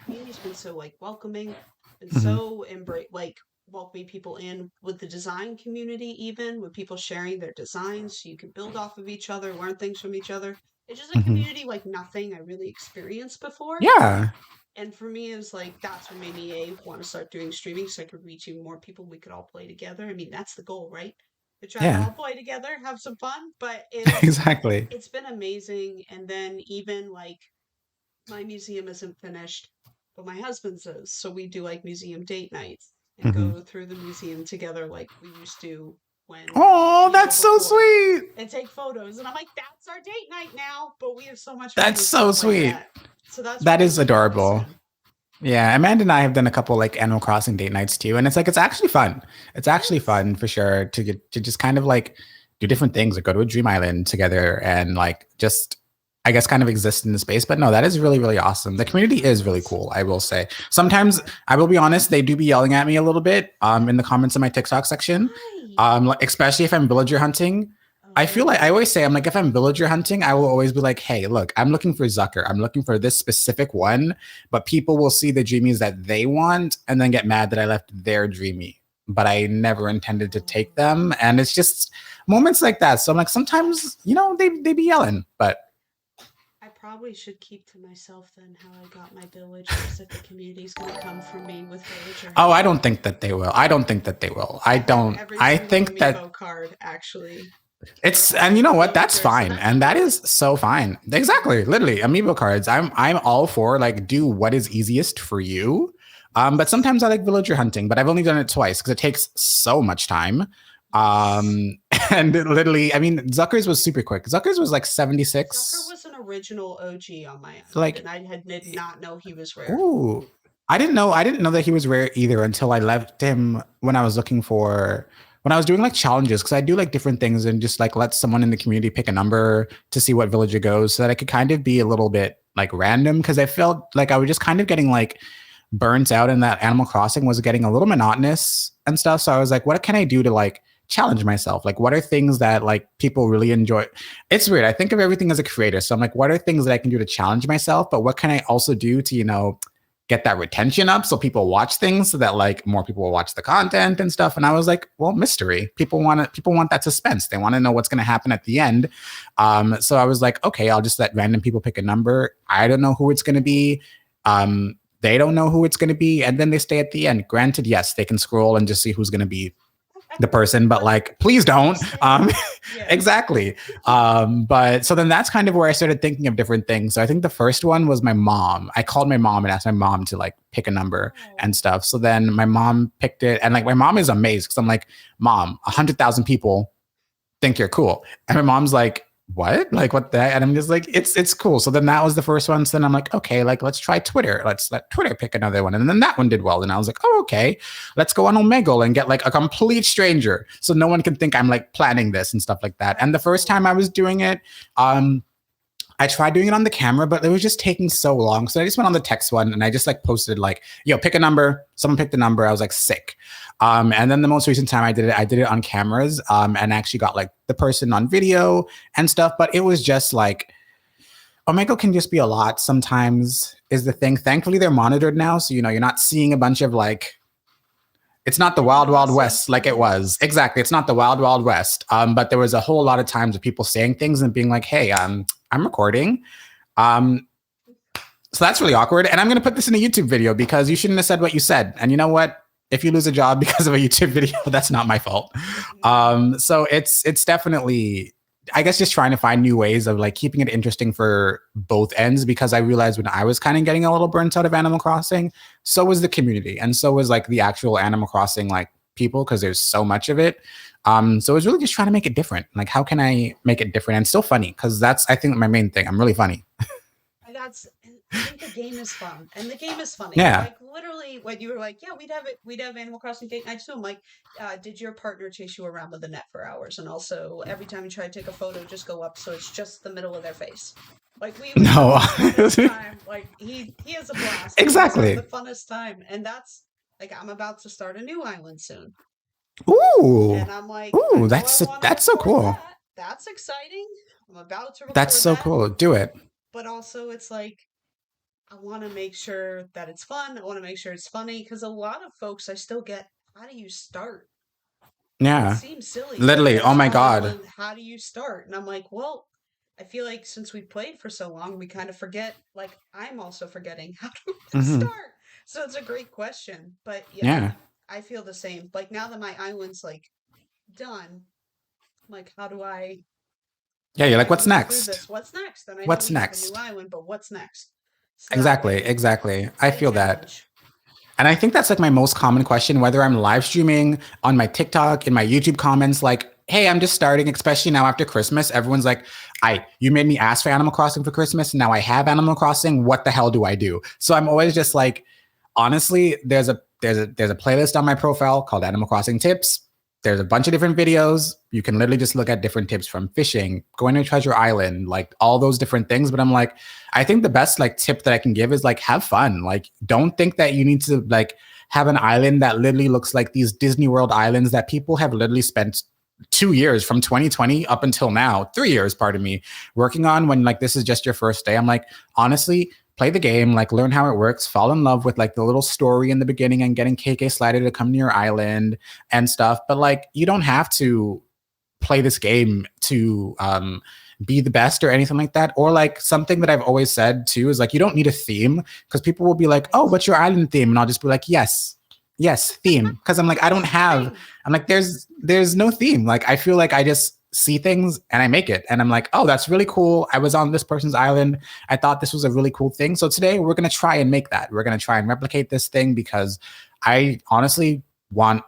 [SPEAKER 1] community's been so like welcoming and
[SPEAKER 2] mm-hmm,
[SPEAKER 1] so like welcoming people in with the design community, even with people sharing their designs, so you can build off of each other, learn things from each other. It's just a
[SPEAKER 2] mm-hmm.
[SPEAKER 1] community like nothing I really experienced before.
[SPEAKER 2] Yeah.
[SPEAKER 1] And for me, it's like that's what made me want to start doing streaming so I could reach even more people. We could all play together. I mean, that's the goal, right? To try to
[SPEAKER 2] Yeah.
[SPEAKER 1] all play together, have some fun. But
[SPEAKER 2] Exactly.
[SPEAKER 1] it's been amazing. And then even like my museum isn't finished, but my husband's is. So we do like museum date nights and
[SPEAKER 2] Mm-hmm.
[SPEAKER 1] go through the museum together like we used to when
[SPEAKER 2] Oh,
[SPEAKER 1] you know
[SPEAKER 2] that's so
[SPEAKER 1] before
[SPEAKER 2] sweet.
[SPEAKER 1] and take photos. And I'm like, that's our date night now. But we have so much fun
[SPEAKER 2] That's
[SPEAKER 1] with
[SPEAKER 2] so
[SPEAKER 1] stuff like
[SPEAKER 2] sweet.
[SPEAKER 1] that. So that's
[SPEAKER 2] That
[SPEAKER 1] really
[SPEAKER 2] is
[SPEAKER 1] what drew us
[SPEAKER 2] adorable.
[SPEAKER 1] in.
[SPEAKER 2] Yeah, Amanda and I have done a couple like Animal Crossing date nights too, and it's like it's actually fun. It's
[SPEAKER 1] It
[SPEAKER 2] actually
[SPEAKER 1] is.
[SPEAKER 2] fun for sure to get to just kind of like do different things, like go to a dream island together and like just I guess kind of exist in the space. But no, that is really really awesome. The community
[SPEAKER 1] It
[SPEAKER 2] is really
[SPEAKER 1] is.
[SPEAKER 2] cool. I will say. Sometimes
[SPEAKER 1] Yeah.
[SPEAKER 2] I will be honest, they do be yelling at me a little bit in the comments in my TikTok section,
[SPEAKER 1] Why?
[SPEAKER 2] like, especially if I'm villager hunting. I feel like I
[SPEAKER 1] Oh.
[SPEAKER 2] always say, I'm like, if I'm villager hunting, I will always be like, hey, look, I'm looking for Zucker. I'm looking for this specific one, but people will see the dreamies that they want and then get mad that I left their dreamy. But I never intended to
[SPEAKER 1] Oh.
[SPEAKER 2] take them. And it's just moments like that. So I'm like, sometimes, they be yelling, but
[SPEAKER 1] probably should keep to myself then how I got my villagers if the community's going to come for me with villager
[SPEAKER 2] Oh, I
[SPEAKER 1] hunting.
[SPEAKER 2] don't think that they will. I don't think that they will. I
[SPEAKER 1] I have
[SPEAKER 2] don't.
[SPEAKER 1] every
[SPEAKER 2] I
[SPEAKER 1] single
[SPEAKER 2] think that
[SPEAKER 1] amiibo card actually for
[SPEAKER 2] it's, and
[SPEAKER 1] all
[SPEAKER 2] you
[SPEAKER 1] of
[SPEAKER 2] know
[SPEAKER 1] the
[SPEAKER 2] what? That's
[SPEAKER 1] villagers, so
[SPEAKER 2] fine.
[SPEAKER 1] that's a
[SPEAKER 2] And that
[SPEAKER 1] win.
[SPEAKER 2] is so fine. Exactly. Literally, amiibo cards. I'm all for like do what is easiest for you. But
[SPEAKER 1] Yes.
[SPEAKER 2] sometimes I like villager hunting, but I've only done it twice because it takes so much time.
[SPEAKER 1] Yes.
[SPEAKER 2] Um, and literally, I mean, Zucker's was super quick. Zucker's was like
[SPEAKER 1] Zucker
[SPEAKER 2] 76.
[SPEAKER 1] was an original OG on my island,
[SPEAKER 2] Like,
[SPEAKER 1] and did not know he was rare.
[SPEAKER 2] ooh, I didn't know that he was rare either until I left him when I was looking for when I was doing like challenges because I do like different things and just like let someone in the community pick a number to see what villager goes so that I could kind of be a little bit like random because I felt like I was just kind of getting like burnt out and that Animal Crossing was getting a little monotonous and stuff. So I was like, what can I do to like challenge myself? Like, what are things that like people really enjoy? It's weird. I think of everything as a creator. So I'm like, what are things that I can do to challenge myself? But what can I also do to, get that retention up so people watch things so that like more people will watch the content and stuff. And I was like, well, mystery. People want that suspense. They want to know what's going to happen at the end. So I was like, okay, I'll just let random people pick a number. I don't know who it's going to be. They don't know who it's going to be. And then they stay at the end. Granted, yes, they can scroll and just see who's going to be the person, but like, please don't.
[SPEAKER 1] Yeah.
[SPEAKER 2] Exactly. But so then that's kind of where I started thinking of different things. So I think the first one was my mom. I called my mom and asked my mom to like pick a number and
[SPEAKER 1] Oh.
[SPEAKER 2] stuff. So then my mom picked it, and like my mom is amazed because I'm like, Mom, 100,000 people think you're cool, and my mom's like, what? Like what the heck? And I'm just like, it's cool. So then that was the first one. So then I'm like, okay, like let's try Twitter. Let's let Twitter pick another one. And then that one did well. And I was like, oh, okay, let's go on Omegle and get like a complete stranger. So no one can think I'm like planning this and stuff like that. And the first time I was doing it, I tried doing it on the camera, but it was just taking so long. So I just went on the text one and I just like posted like, yo, pick a number. Someone picked a number. I was like, sick. And then the most recent time I did it on cameras and actually got like the person on video and stuff. But it was just like, Omegle can just be a lot sometimes is the thing. Thankfully, they're monitored now. So, you're not seeing a bunch of like, it's not the wild, wild west like it was. Exactly. It's not the wild, wild west. But there was a whole lot of times of people saying things and being like, hey, I'm recording. So that's really awkward. And I'm going to put this in a YouTube video because you shouldn't have said what you said. And you know what? If you lose a job because of a YouTube video, that's not my fault. So it's definitely, I guess, just trying to find new ways of like keeping it interesting for both ends, because I realized when I was kind of getting a little burnt out of Animal Crossing, so was the community, and so was like the actual Animal Crossing like people, because there's so much of it. So it's really just trying to make it different. Like, how can I make it different and still funny? Because that's, I think, my main thing. I'm really funny.
[SPEAKER 1] I think the game is fun, and the game is funny.
[SPEAKER 2] Yeah.
[SPEAKER 1] Like literally, when you were like, "Yeah, we'd have Animal Crossing date nights too." I'm like, "Did your partner chase you around with the net for hours?" And also, every time you try to take a photo, just go up so it's just the middle of their face. Like we would
[SPEAKER 2] No.
[SPEAKER 1] have the funnest time. Like he has a blast.
[SPEAKER 2] Exactly.
[SPEAKER 1] The funnest time, and that's like I'm about to start a new island soon.
[SPEAKER 2] Ooh.
[SPEAKER 1] And I'm like,
[SPEAKER 2] Ooh, that's so cool.
[SPEAKER 1] that. That's exciting. I'm about to record
[SPEAKER 2] That's so
[SPEAKER 1] that.
[SPEAKER 2] cool. Do it.
[SPEAKER 1] But also, it's like, I want to make sure that it's fun. I want to make sure it's funny because a lot of folks I still get, how do you start?
[SPEAKER 2] Yeah.
[SPEAKER 1] It seems silly.
[SPEAKER 2] Literally. Oh my God.
[SPEAKER 1] Island, how do you start? And I'm like, well, I feel like since we played for so long, we kind of forget. Like, I'm also forgetting how to start. So it's a great question. But yeah, I feel the same. Like, now that my island's like done, like, how do I?
[SPEAKER 2] Yeah, you're like, what's next?
[SPEAKER 1] What's next? And I
[SPEAKER 2] what's
[SPEAKER 1] know we
[SPEAKER 2] next?
[SPEAKER 1] have a new island, but what's next?
[SPEAKER 2] Exactly. I feel that. And I think that's like my most common question, whether I'm live streaming on my TikTok, in my YouTube comments, like, hey, I'm just starting, especially now after Christmas. Everyone's like, you made me ask for Animal Crossing for Christmas. Now I have Animal Crossing. What the hell do I do? So I'm always just like, honestly, there's a playlist on my profile called Animal Crossing Tips. There's a bunch of different videos. You can literally just look at different tips from fishing, going to Treasure Island, like all those different things. But I'm like, I think the best like tip that I can give is like, have fun. Like, don't think that you need to like have an island that literally looks like these Disney World islands that people have literally spent 2 years from 2020 up until now, 3 years, pardon me, working on, when like this is just your first day. I'm like, honestly, play the game, like learn how it works, fall in love with like the little story in the beginning and getting KK Slider to come to your island and stuff. But like, you don't have to play this game to be the best or anything like that. Or like something that I've always said too is like you don't need a theme because people will be like, "Oh,
[SPEAKER 1] Right.
[SPEAKER 2] what's your island theme?" And I'll just be like, "Yes, yes, theme." Because I'm like, I don't
[SPEAKER 1] Yes,
[SPEAKER 2] have.
[SPEAKER 1] theme.
[SPEAKER 2] I'm like, there's no theme. Like I feel like I just see things and I make it, and I'm like, oh, that's really cool. I was on this person's island. I thought this was a really cool thing. So today we're gonna try and make that. We're gonna try and replicate this thing because I honestly want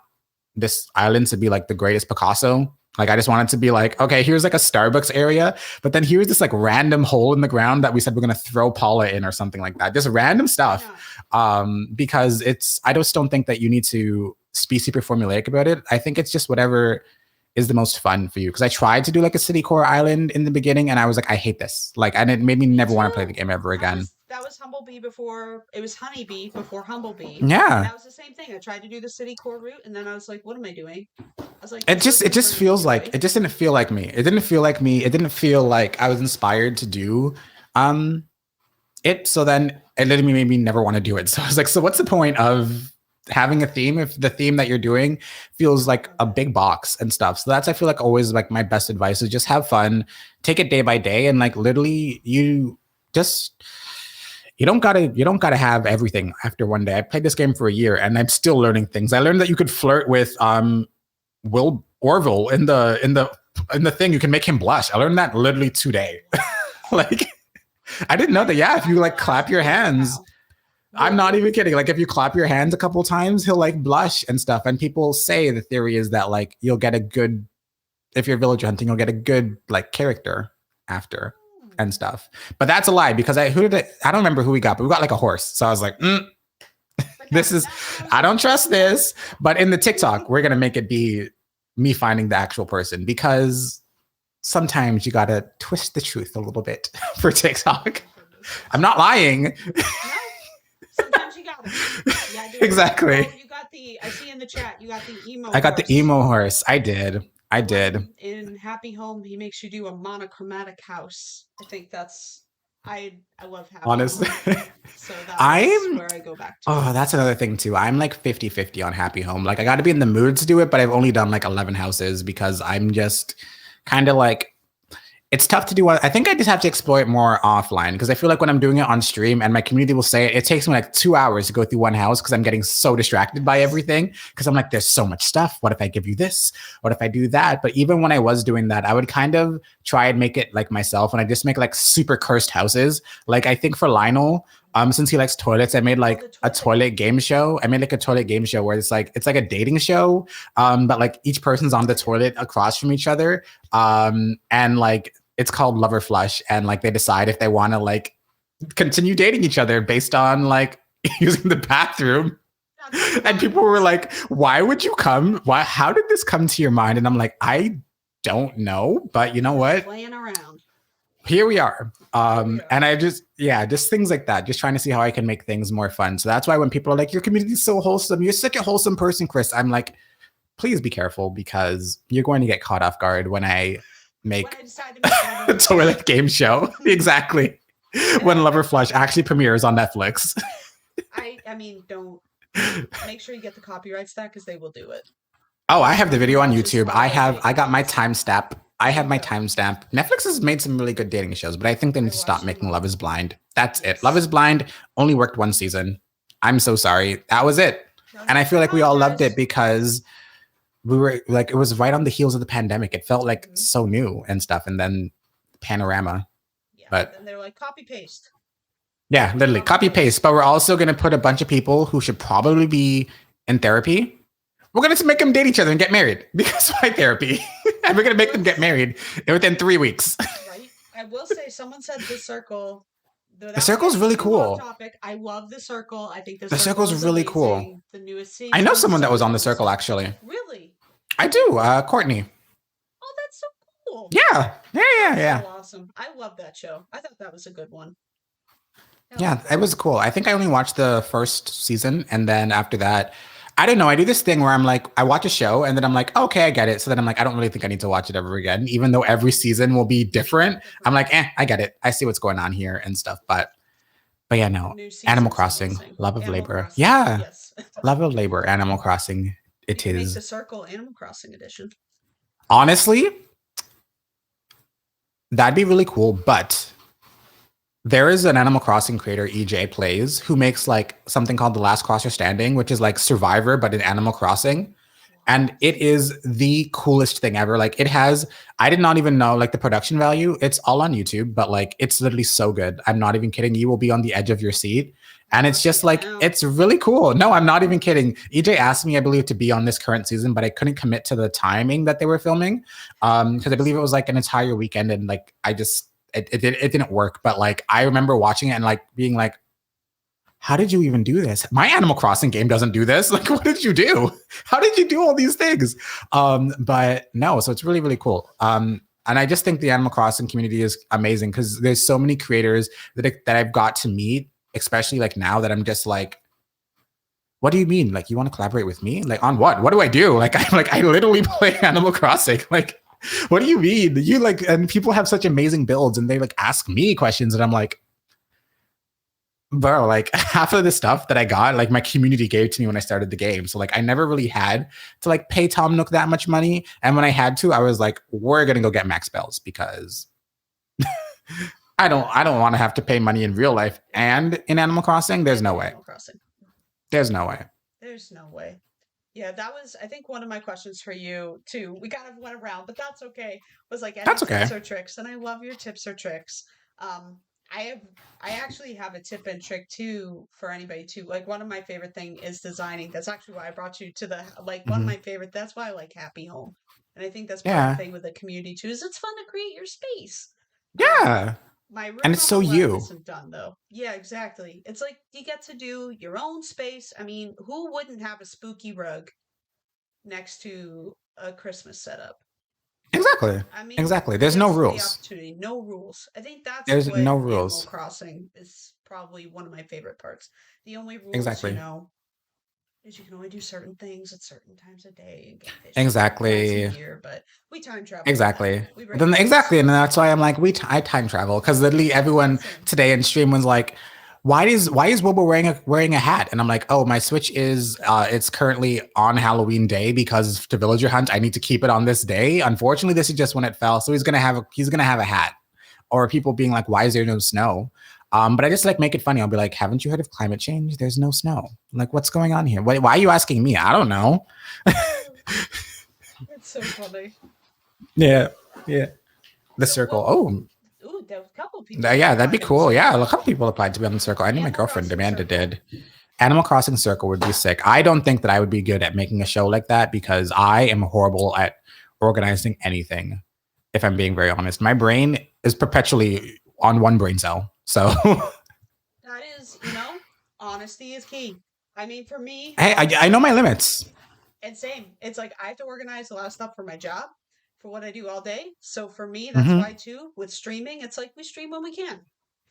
[SPEAKER 2] this island to be like the greatest Picasso. Like I just want it to be like, okay, here's like a Starbucks area, but then here's this like random hole in the ground that we said we're gonna throw Paula in or something like that. Just random
[SPEAKER 1] Why
[SPEAKER 2] stuff.
[SPEAKER 1] not?
[SPEAKER 2] Because it's I just don't think that you need to be super formulaic about it. I think it's just whatever is the most fun for you. Because I tried to do like a city core island in the beginning and I was like, I hate this. Like, and it made me
[SPEAKER 1] Me
[SPEAKER 2] never want to play the
[SPEAKER 1] too.
[SPEAKER 2] game ever again.
[SPEAKER 1] That was HumbleBee before it was Honeybee before HumbleBee. And
[SPEAKER 2] Yeah.
[SPEAKER 1] that was the same thing. I tried to do the city core route and then I was like, what am I doing? I was like,
[SPEAKER 2] It
[SPEAKER 1] this
[SPEAKER 2] just it
[SPEAKER 1] isn't
[SPEAKER 2] just
[SPEAKER 1] bringing me
[SPEAKER 2] feels like
[SPEAKER 1] joy.
[SPEAKER 2] it just didn't feel like me. It didn't feel like me. It didn't feel like I was inspired to do um it. So then it literally made me never want to do it. So I was like, so what's the point of having a theme if the theme that you're doing feels like a big box and stuff? So that's I feel like always like my best advice is just have fun, take it day by day, and like literally just you don't gotta have everything after one day. I played this game for a year and I'm still learning things. I learned that you could flirt with Will Orville in the thing. You can make him blush. I learned that literally today. Like I didn't know that. Yeah, if you like clap your hands, I'm not even kidding. Like if you clap your hands a couple times, he'll like blush and stuff. And people say the theory is that like you'll get a good if you're villager hunting, you'll get a good like character after and stuff. But that's a lie because I don't remember who we got, but we got like a horse. So I was like, this is I don't trust this. But in the TikTok, we're gonna make it be me finding the actual person because sometimes you gotta twist the truth a little bit for TikTok. I'm not lying.
[SPEAKER 1] No, sometimes you got it. Yeah,
[SPEAKER 2] Exactly.
[SPEAKER 1] Oh, you got the. I see in the chat. You got the emo.
[SPEAKER 2] I got the
[SPEAKER 1] horse.
[SPEAKER 2] emo horse. I did. I did.
[SPEAKER 1] In Happy Home, he makes you do a monochromatic house. I think that's. I love Happy
[SPEAKER 2] Honestly.
[SPEAKER 1] Home. So that's
[SPEAKER 2] I'm
[SPEAKER 1] where I go back to.
[SPEAKER 2] Oh, that's another thing too. I'm like 50-50 on Happy Home. Like I got to be in the mood to do it, but I've only done like 11 houses because I'm just kind of like it's tough to do. I think I just have to explore it more offline because I feel like when I'm doing it on stream and my community will say it takes me like 2 hours to go through one house because I'm getting so distracted by everything. Because I'm like, there's so much stuff. What if I give you this? What if I do that? But even when I was doing that, I would kind of try and make it like myself and I just make like super cursed houses. Like I think for Lionel, since he likes toilets, I made like a toilet game show. I made like a toilet game show where it's like a dating show. But like each person's on the toilet across from each other. And like it's called Lover Flush, and like they decide if they want to like continue dating each other based on like using the bathroom. And people were like, "Why would you come? Why? How did this come to your mind?" And I'm like, "I don't know, but you know what?
[SPEAKER 1] Playing around.
[SPEAKER 2] Here we are." And I just things like that, just trying to see how I can make things more fun. So that's why when people are like, "Your community is so wholesome. You're such a wholesome person, Chris," I'm like, please be careful because you're going to get caught off guard when I make a toilet game show. Exactly. When Lover Flush actually premieres on Netflix.
[SPEAKER 1] I mean, don't make sure you get the copyrights that because they will do it.
[SPEAKER 2] Oh, I have the video on YouTube. I got my timestamp. I have my timestamp. Netflix has made some really good dating shows, but I think they need to stop making Love is Blind. That's it. Love is Blind only worked one season. I'm so sorry. That was it. And I feel like we all loved it because we were like, it was right on the heels of the pandemic. It felt like so new and stuff. And then Panorama.
[SPEAKER 1] Yeah,
[SPEAKER 2] but
[SPEAKER 1] then they're like copy paste.
[SPEAKER 2] Yeah, literally copy paste. But we're also going to put a bunch of people who should probably be in therapy. We're going to make them date each other and get married because why therapy? And we're going to make them get married within 3 weeks.
[SPEAKER 1] Right. I will say, someone said The Circle.
[SPEAKER 2] The Circle's really cool.
[SPEAKER 1] Topic. I love The Circle. I think
[SPEAKER 2] The Circle's really
[SPEAKER 1] amazing.
[SPEAKER 2] Cool.
[SPEAKER 1] The newest season.
[SPEAKER 2] I know someone that was on The Circle actually.
[SPEAKER 1] Really?
[SPEAKER 2] I do. Courtney.
[SPEAKER 1] Oh, that's so cool.
[SPEAKER 2] Yeah.
[SPEAKER 1] So awesome. I love that show. I thought that was a good one.
[SPEAKER 2] Yeah, it was cool. I think I only watched the first season, and then after that, I don't know. I do this thing where I'm like, I watch a show, and then I'm like, okay, I get it. So then I'm like, I don't really think I need to watch it ever again, even though every season will be different. I'm like, I get it. I see what's going on here and stuff. But yeah, no. Animal Crossing, Love of Labor. Yeah, Love of Labor, Animal Crossing. It is
[SPEAKER 1] The Circle Animal Crossing edition.
[SPEAKER 2] Honestly, That'd be really cool, but there is an Animal Crossing creator, EJ Plays, who makes like something called The Last Crosser Standing, which is like Survivor, but in Animal Crossing. And
[SPEAKER 1] What?
[SPEAKER 2] it is the coolest thing ever. Like it has, I did not even know like the production value. It's all on YouTube, but like it's literally so good. I'm not even kidding. You will be on the edge of your seat.
[SPEAKER 1] I'm
[SPEAKER 2] And it's
[SPEAKER 1] watching
[SPEAKER 2] just
[SPEAKER 1] it
[SPEAKER 2] like,
[SPEAKER 1] now.
[SPEAKER 2] it's really cool. No, I'm not even kidding. EJ asked me, I believe, to be on this current season, but I couldn't commit to the timing that they were filming. Because I believe it was like an entire weekend and like I just it didn't work. But like I remember watching it and like being like, how did you even do this? My Animal Crossing game doesn't do this. Like, what did you do? How did you do all these things? But no, so it's really, really cool. And I just think the Animal Crossing community is amazing because there's so many creators that I've got to meet, especially like now that I'm just like, what do you mean? Like, you want to collaborate with me? Like, on what? What do I do? Like, I literally play Animal Crossing. Like, what do you mean? You like, and people have such amazing builds, and they like ask me questions, and I'm like, bro, like half of the stuff that I got, like my community gave to me when I started the game. So like I never really had to like pay Tom Nook that much money. And when I had to, I was like, we're gonna go get max bells because I don't want to have to pay money in real life and in Animal Crossing. There's no way.
[SPEAKER 1] Animal Crossing.
[SPEAKER 2] There's no way.
[SPEAKER 1] There's no way. Yeah, that was, I think, one of my questions for you too. We kind of went around, but that's okay. Was like any
[SPEAKER 2] That's okay.
[SPEAKER 1] tips or tricks, and I love your tips or tricks. Um, I have, I actually have a tip and trick too for anybody too. Like one of my favorite thing is designing. That's actually why I brought you to the like one of
[SPEAKER 2] Mm-hmm.
[SPEAKER 1] my favorite. That's why I like Happy Home, and I think that's part of the
[SPEAKER 2] Yeah.
[SPEAKER 1] thing with the community too. Is it's fun to create your space. Um,
[SPEAKER 2] Yeah.
[SPEAKER 1] my
[SPEAKER 2] And
[SPEAKER 1] room
[SPEAKER 2] it's
[SPEAKER 1] on
[SPEAKER 2] so
[SPEAKER 1] the left
[SPEAKER 2] you.
[SPEAKER 1] isn't done though. Yeah, exactly. It's like you get to do your own space. I mean, who wouldn't have a spooky rug next to a Christmas setup?
[SPEAKER 2] Exactly.
[SPEAKER 1] I mean,
[SPEAKER 2] Exactly.
[SPEAKER 1] who
[SPEAKER 2] There's no
[SPEAKER 1] gets the
[SPEAKER 2] rules.
[SPEAKER 1] opportunity? No rules. I think that's
[SPEAKER 2] There's
[SPEAKER 1] what
[SPEAKER 2] no
[SPEAKER 1] Animal
[SPEAKER 2] rules.
[SPEAKER 1] Crossing is probably one of my favorite parts. The only rules,
[SPEAKER 2] Exactly.
[SPEAKER 1] is you can only do certain things at certain times of day and get fish certain times a
[SPEAKER 2] Exactly.
[SPEAKER 1] year, but we time travel with that.
[SPEAKER 2] Exactly.
[SPEAKER 1] We break
[SPEAKER 2] Then
[SPEAKER 1] rules.
[SPEAKER 2] exactly, and that's why I'm like, I time travel because literally
[SPEAKER 1] Yeah,
[SPEAKER 2] everyone
[SPEAKER 1] same.
[SPEAKER 2] today in stream was like, why is Wilbur wearing a hat? And I'm like, oh, my Switch is it's currently on Halloween day because to villager hunt I need to keep it on this day. Unfortunately, this is just when it fell, so he's gonna have a hat. Or people being like, why is there no snow? But I just like make it funny. I'll be like, haven't you heard of climate change? There's no snow. I'm like, what's going on here? Why are you asking me? I don't know.
[SPEAKER 1] It's so funny.
[SPEAKER 2] Yeah, yeah. The
[SPEAKER 1] So
[SPEAKER 2] circle.
[SPEAKER 1] what?
[SPEAKER 2] Oh,
[SPEAKER 1] Ooh, there was a couple people that
[SPEAKER 2] Yeah, that'd be
[SPEAKER 1] applied in the
[SPEAKER 2] cool. Yeah, a
[SPEAKER 1] circle.
[SPEAKER 2] couple people applied to be on the circle. I know my
[SPEAKER 1] Animal
[SPEAKER 2] girlfriend
[SPEAKER 1] Crossing
[SPEAKER 2] Amanda
[SPEAKER 1] circle.
[SPEAKER 2] did. Animal Crossing Circle would be sick. I don't think that I would be good at making a show like that because I am horrible at organizing anything. If I'm being very honest, my brain is perpetually on one brain cell. So
[SPEAKER 1] That is, honesty is key. I mean, for me,
[SPEAKER 2] hey, I know my
[SPEAKER 1] honestly,
[SPEAKER 2] limits.
[SPEAKER 1] and same. It's like I have to organize a lot of stuff for my job, for what I do all day. So for me, that's
[SPEAKER 2] Hmm.
[SPEAKER 1] why too, with streaming, it's like we stream when we can.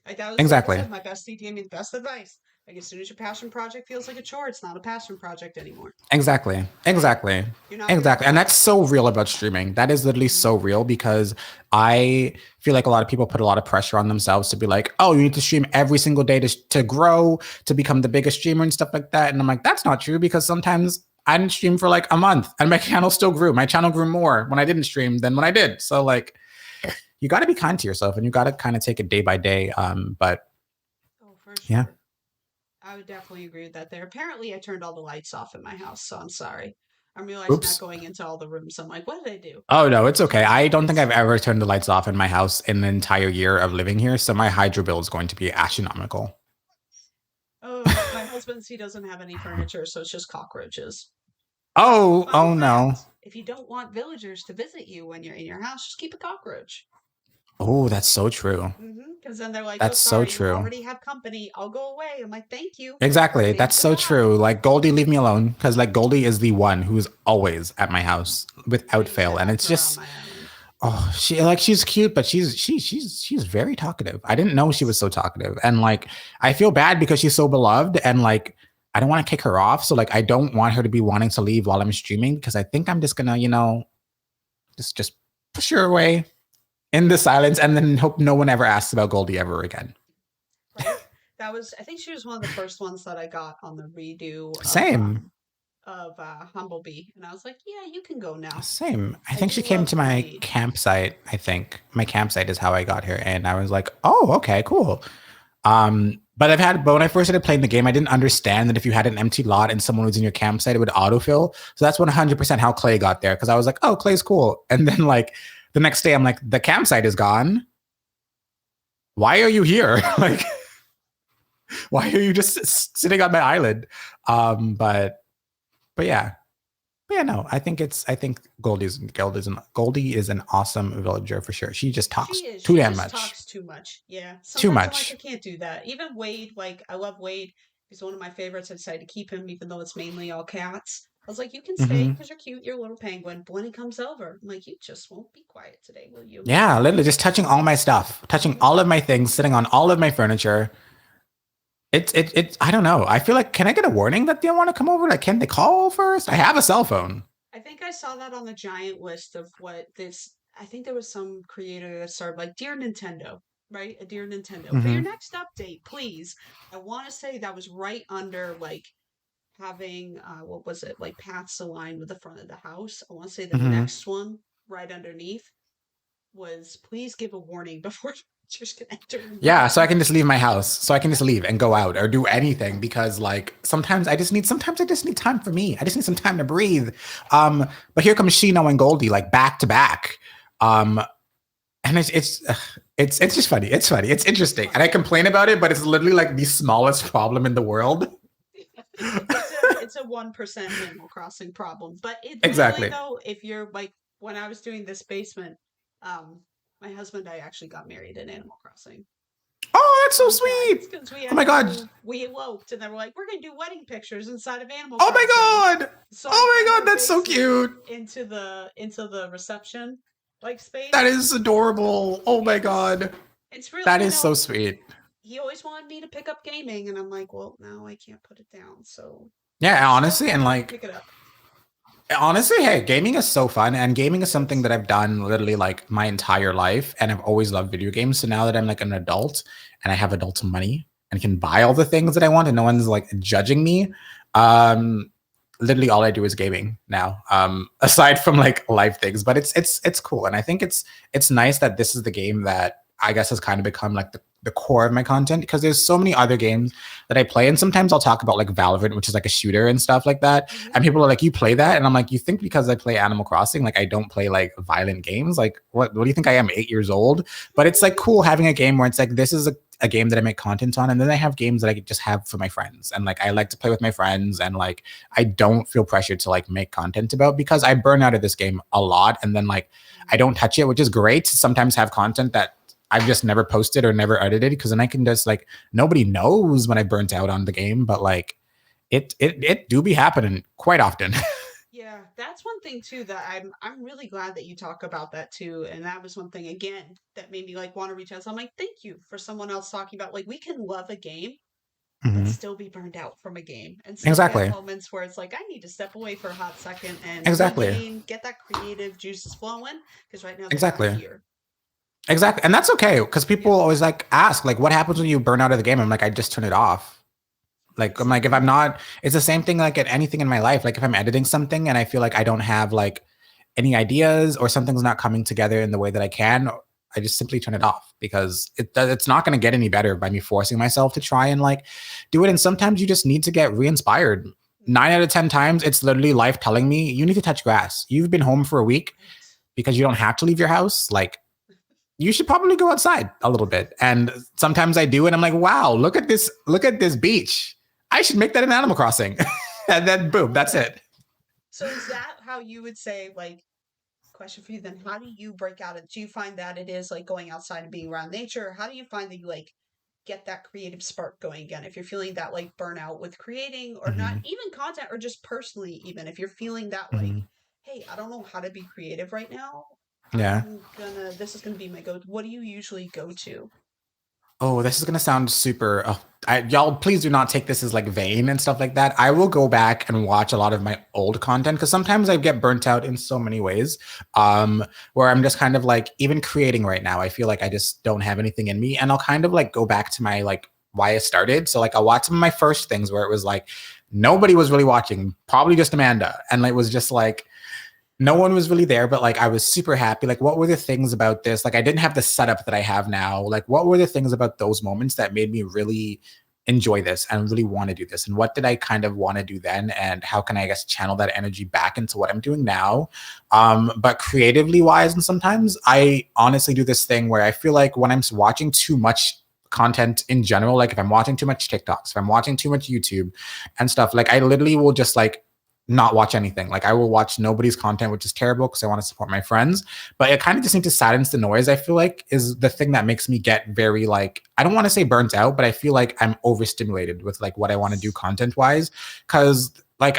[SPEAKER 1] Like that was, like I
[SPEAKER 2] Exactly.
[SPEAKER 1] said, my bestie gave me the best advice. Like as soon as your passion project feels like a chore, it's not a passion project anymore.
[SPEAKER 2] Exactly.
[SPEAKER 1] Right?
[SPEAKER 2] Exactly.
[SPEAKER 1] You're not gonna
[SPEAKER 2] Exactly. And
[SPEAKER 1] grow.
[SPEAKER 2] that's so real about streaming. That is literally
[SPEAKER 1] Mhm.
[SPEAKER 2] so real because I feel like a lot of people put a lot of pressure on themselves to be like, oh, you need to stream every single day to grow, to become the biggest streamer and stuff like that. And I'm like, that's not true because sometimes I didn't stream for like a month and my channel still grew. My channel grew more when I didn't stream than when I did. So like you got to be kind to yourself and you got to kind of take it day by day. But
[SPEAKER 1] Oh, for
[SPEAKER 2] yeah.
[SPEAKER 1] sure. I would definitely agree with that there. Apparently, I turned all the lights off in my house, so I'm sorry. I'm realizing that
[SPEAKER 2] Oops.
[SPEAKER 1] going into all the rooms. I'm like, what did I do?
[SPEAKER 2] Oh no, it's
[SPEAKER 1] I
[SPEAKER 2] okay.
[SPEAKER 1] turned all the
[SPEAKER 2] I don't think
[SPEAKER 1] lights.
[SPEAKER 2] I've ever turned the lights off in my house in an entire year of living here. So my hydro bill is going to be astronomical.
[SPEAKER 1] Oh, my husband's, he doesn't have any furniture, so it's just cockroaches. But
[SPEAKER 2] Oh,
[SPEAKER 1] fun
[SPEAKER 2] oh no.
[SPEAKER 1] fact, if you don't want villagers to visit you when you're in your house, just keep a cockroach.
[SPEAKER 2] Oh, that's so true.
[SPEAKER 1] Because then they're like, oh,
[SPEAKER 2] That's so
[SPEAKER 1] sorry, you
[SPEAKER 2] true.
[SPEAKER 1] already have company. I'll go away. I'm like, thank you.
[SPEAKER 2] Exactly.
[SPEAKER 1] They have
[SPEAKER 2] That's
[SPEAKER 1] to
[SPEAKER 2] so
[SPEAKER 1] die.
[SPEAKER 2] true. Like Goldie, leave me alone. Because like Goldie is the one who's always at my house
[SPEAKER 1] I
[SPEAKER 2] without
[SPEAKER 1] used to
[SPEAKER 2] fail. And
[SPEAKER 1] have
[SPEAKER 2] it's
[SPEAKER 1] her on
[SPEAKER 2] just
[SPEAKER 1] my island.
[SPEAKER 2] she's cute, but she's very talkative. I didn't know she was so talkative. And like I feel bad because she's so beloved and like I don't want to kick her off. So like I don't want her to be wanting to leave while I'm streaming because I think I'm just gonna, just push her away in the silence and then hope no one ever asks about Goldie ever again.
[SPEAKER 1] Right? That was, I think she was one of the first ones that I got on the redo
[SPEAKER 2] Same.
[SPEAKER 1] HumbleBee, and I was like, yeah, you can go now.
[SPEAKER 2] Same. I
[SPEAKER 1] I
[SPEAKER 2] think
[SPEAKER 1] do
[SPEAKER 2] she came
[SPEAKER 1] love
[SPEAKER 2] to my
[SPEAKER 1] Wade.
[SPEAKER 2] campsite. I think my campsite is how I got here, and I was like, "Oh, okay, cool." But when I first started playing the game, I didn't understand that if you had an empty lot and someone was in your campsite, it would autofill. So that's 100% how Clay got there because I was like, "Oh, Clay's cool," and then like the next day, I'm like, "The campsite is gone. Why are you here? Like, why are you just sitting on my island?" Um, but but yeah, But yeah, no, I think Goldie is an awesome villager for sure. She just
[SPEAKER 1] She
[SPEAKER 2] talks
[SPEAKER 1] is.
[SPEAKER 2] too
[SPEAKER 1] She
[SPEAKER 2] damn
[SPEAKER 1] just
[SPEAKER 2] much.
[SPEAKER 1] talks too much. Yeah.
[SPEAKER 2] Too
[SPEAKER 1] Sometimes I'm like, I
[SPEAKER 2] much.
[SPEAKER 1] can't do that. Even Wade, like, I love Wade. He's one of my favorites. I decided to keep him, even though it's mainly all cats. I was like, you can stay
[SPEAKER 2] Hmm.
[SPEAKER 1] because you're cute. You're a little penguin. But when he comes over, I'm like, you just won't be quiet today, will you?
[SPEAKER 2] Yeah, literally just touching all my stuff, touching
[SPEAKER 1] Hmm.
[SPEAKER 2] all of my things, sitting on all of my furniture. It's I don't know. I feel like can I get a warning that they want to come over? Like, can they call first? I have a cell phone.
[SPEAKER 1] I think I saw that on the giant list of what this. I think there was some creator that started like, Dear Nintendo, right? A Dear Nintendo. For your
[SPEAKER 2] Hmm.
[SPEAKER 1] next update, please. I want to say that was right under like having what was it, like paths aligned with the front of the house. I want to say the
[SPEAKER 2] Hmm.
[SPEAKER 1] next one right underneath was please give a warning before you can enter your
[SPEAKER 2] Yeah, so I
[SPEAKER 1] neighborhood.
[SPEAKER 2] can just leave my house. So I can just
[SPEAKER 1] Yep.
[SPEAKER 2] leave and go out or do anything because like sometimes I just need time for me. I just need some time to breathe. But here comes Shino and Goldie like back to back. Um and it's just funny. It's funny. It's
[SPEAKER 1] It's
[SPEAKER 2] interesting. And I
[SPEAKER 1] fun.
[SPEAKER 2] complain about it, but it's literally like the smallest problem in the world.
[SPEAKER 1] It's a 1% Animal Crossing problem, but it literally
[SPEAKER 2] Exactly.
[SPEAKER 1] though, if you're like when I was doing this basement, um, my husband and I actually got married in Animal Crossing.
[SPEAKER 2] Oh, that's so
[SPEAKER 1] Fun fact,
[SPEAKER 2] sweet.
[SPEAKER 1] because
[SPEAKER 2] Oh my god.
[SPEAKER 1] we eloped and then we're like, we're gonna do wedding pictures inside of Animal
[SPEAKER 2] Oh
[SPEAKER 1] Crossing.
[SPEAKER 2] my god.
[SPEAKER 1] So I
[SPEAKER 2] Oh
[SPEAKER 1] turned
[SPEAKER 2] my
[SPEAKER 1] our
[SPEAKER 2] god, that's so
[SPEAKER 1] basement
[SPEAKER 2] cute.
[SPEAKER 1] into the reception like
[SPEAKER 2] That
[SPEAKER 1] space.
[SPEAKER 2] is adorable. Oh my
[SPEAKER 1] It's
[SPEAKER 2] god.
[SPEAKER 1] it's real,
[SPEAKER 2] That is so sweet.
[SPEAKER 1] he always wanted me to pick up gaming, and I'm like, well, now I can't put it down. So
[SPEAKER 2] Yeah,
[SPEAKER 1] I'm still
[SPEAKER 2] honestly, and
[SPEAKER 1] gonna
[SPEAKER 2] like
[SPEAKER 1] pick it up.
[SPEAKER 2] honestly, hey, gaming is so fun, and gaming is
[SPEAKER 1] It
[SPEAKER 2] something
[SPEAKER 1] is.
[SPEAKER 2] that I've done literally like my entire life, and I've always loved video games. So now that I'm like an adult and I have adult money and can buy all the things that I want, and no one's like judging me, um, literally all I do is gaming now. Aside from like life things, but it's cool, and I think it's nice that this is the game that I guess has kind of become like the core of my content because there's so many other games that I play, and sometimes I'll talk about like Valorant, which is like a shooter and stuff like that,
[SPEAKER 1] Hmm.
[SPEAKER 2] and people are like, "You play that?" And I'm like, "You think because I play Animal Crossing, like I don't play like violent games? Like what do you think I am, 8 years old?" But it's like cool having a game where it's like this is a game that I make content on, and then I have games that I just have for my friends, and like I like to play with my friends, and like I don't feel pressured to like make content about because I burn out of this game a lot, and then like I don't touch it, which is great to sometimes have content that I've just never posted or never edited because then I can just like nobody knows when I burnt out on the game, but like it do be happening quite often.
[SPEAKER 1] Yeah, that's one thing too that I'm really glad that you talk about that too. And that was one thing again that made me like want to reach out. So I'm like, thank you for someone else talking about like we can love a game but
[SPEAKER 2] Mhm.
[SPEAKER 1] still be burned out from a game and still have
[SPEAKER 2] Exactly.
[SPEAKER 1] moments where it's like I need to step away for a hot second and
[SPEAKER 2] Exactly.
[SPEAKER 1] regain, get that creative juices flowing because right now they're not
[SPEAKER 2] Exactly.
[SPEAKER 1] here.
[SPEAKER 2] Exactly. And that's okay because people
[SPEAKER 1] Yeah,
[SPEAKER 2] always like ask like what happens when you burn out of the game? I'm like I just turn it off. Like I'm like if I'm
[SPEAKER 1] exactly.
[SPEAKER 2] not it's the same thing like at anything in my life. Like if I'm editing something and I feel like I don't have like any ideas or something's not coming together in the way that I can, I just simply turn it off because it's not going to get any better by me forcing myself to try and like do it. And sometimes you just need to get re-inspired.
[SPEAKER 1] Mhm.
[SPEAKER 2] 9 out of 10 times, it's literally life telling me you need to touch grass. You've been home for a week
[SPEAKER 1] Right.
[SPEAKER 2] because you don't have to leave your house. Like you should probably go outside a little bit. And sometimes I do, and I'm like, wow, look at this beach. I should make that an Animal Crossing. And then
[SPEAKER 1] I
[SPEAKER 2] boom,
[SPEAKER 1] love
[SPEAKER 2] that's
[SPEAKER 1] it.
[SPEAKER 2] it.
[SPEAKER 1] So is that how you would say like question for you then how do you break out it? Do you find that it is like going outside and being around nature? Or how do you find that you like get that creative spark going again? If you're feeling that like burnout with creating or not
[SPEAKER 2] Hmm.
[SPEAKER 1] even content or just personally, even if you're feeling that like,
[SPEAKER 2] Hmm.
[SPEAKER 1] hey, I don't know how to be creative right now.
[SPEAKER 2] Yeah.
[SPEAKER 1] This is gonna be my go. What do you usually go to?
[SPEAKER 2] Oh, this is gonna sound super. Y'all, please do not take this as like vain and stuff like that. I will go back and watch a lot of my old content because sometimes I get burnt out in so many ways. Where I'm just kind of like even creating right now. I feel like I just don't have anything in me, and I'll kind of like go back to my like why I started. So like I'll watch some of my first things where it was like nobody was really watching, probably just Amanda. And it was just like, no one was really there, but like I was super happy. Like, what were the things about this? Like, I didn't have the setup that I have now. Like, what were the things about those moments that made me really enjoy this and really want to do this? And what did I kind of want to do then? And how can I guess channel that energy back into what I'm doing now? But creatively wise, and sometimes I honestly do this thing where I feel like when I'm watching too much content in general, like if I'm watching too much TikToks, if I'm watching too much YouTube and stuff, like I literally will just like not watch anything. Like I will watch nobody's content, which is terrible because I want to support my friends. But it kind of just needs to silence the noise, I feel like, is the thing that makes me get very like, I don't want to say burnt out, but I feel like I'm overstimulated with like what I want to do content wise. Cause like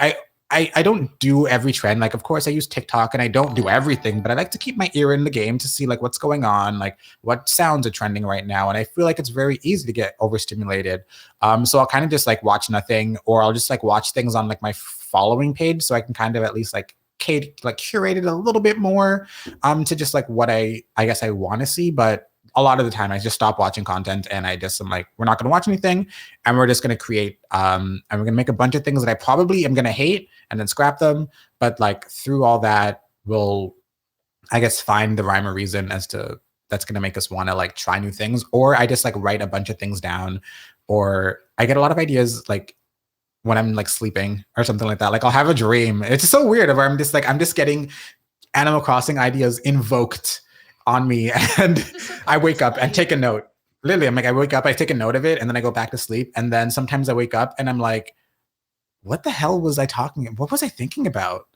[SPEAKER 2] I don't do every trend. Like, of course, I use TikTok and I don't do everything, but I like to keep my ear in the game to see like what's going on, like what sounds are trending right now. And I feel like it's very easy to get overstimulated. So I'll kind of just like watch nothing, or I'll just like watch things on like my following page, so I can kind of at least like curate it a little bit more to just like what I guess I want to see. But a lot of the time I just stop watching content and I just am like, we're not going to watch anything, and we're just going to create and we're going to make a bunch of things that I probably am going to hate and then scrap them. But like through all that, we'll, I guess, find the rhyme or reason as to that's going to make us want to like try new things. Or I just like write a bunch of things down, or I get a lot of ideas like when I'm like sleeping or something like that. Like I'll have a dream. It's so weird where I'm just getting Animal Crossing ideas invoked on me, and I wake up and take a note. Literally, I'm like, I wake up, I take a note of it, and then I go back to sleep. And then sometimes I wake up and I'm like, what the hell was I talking about? What was I thinking about?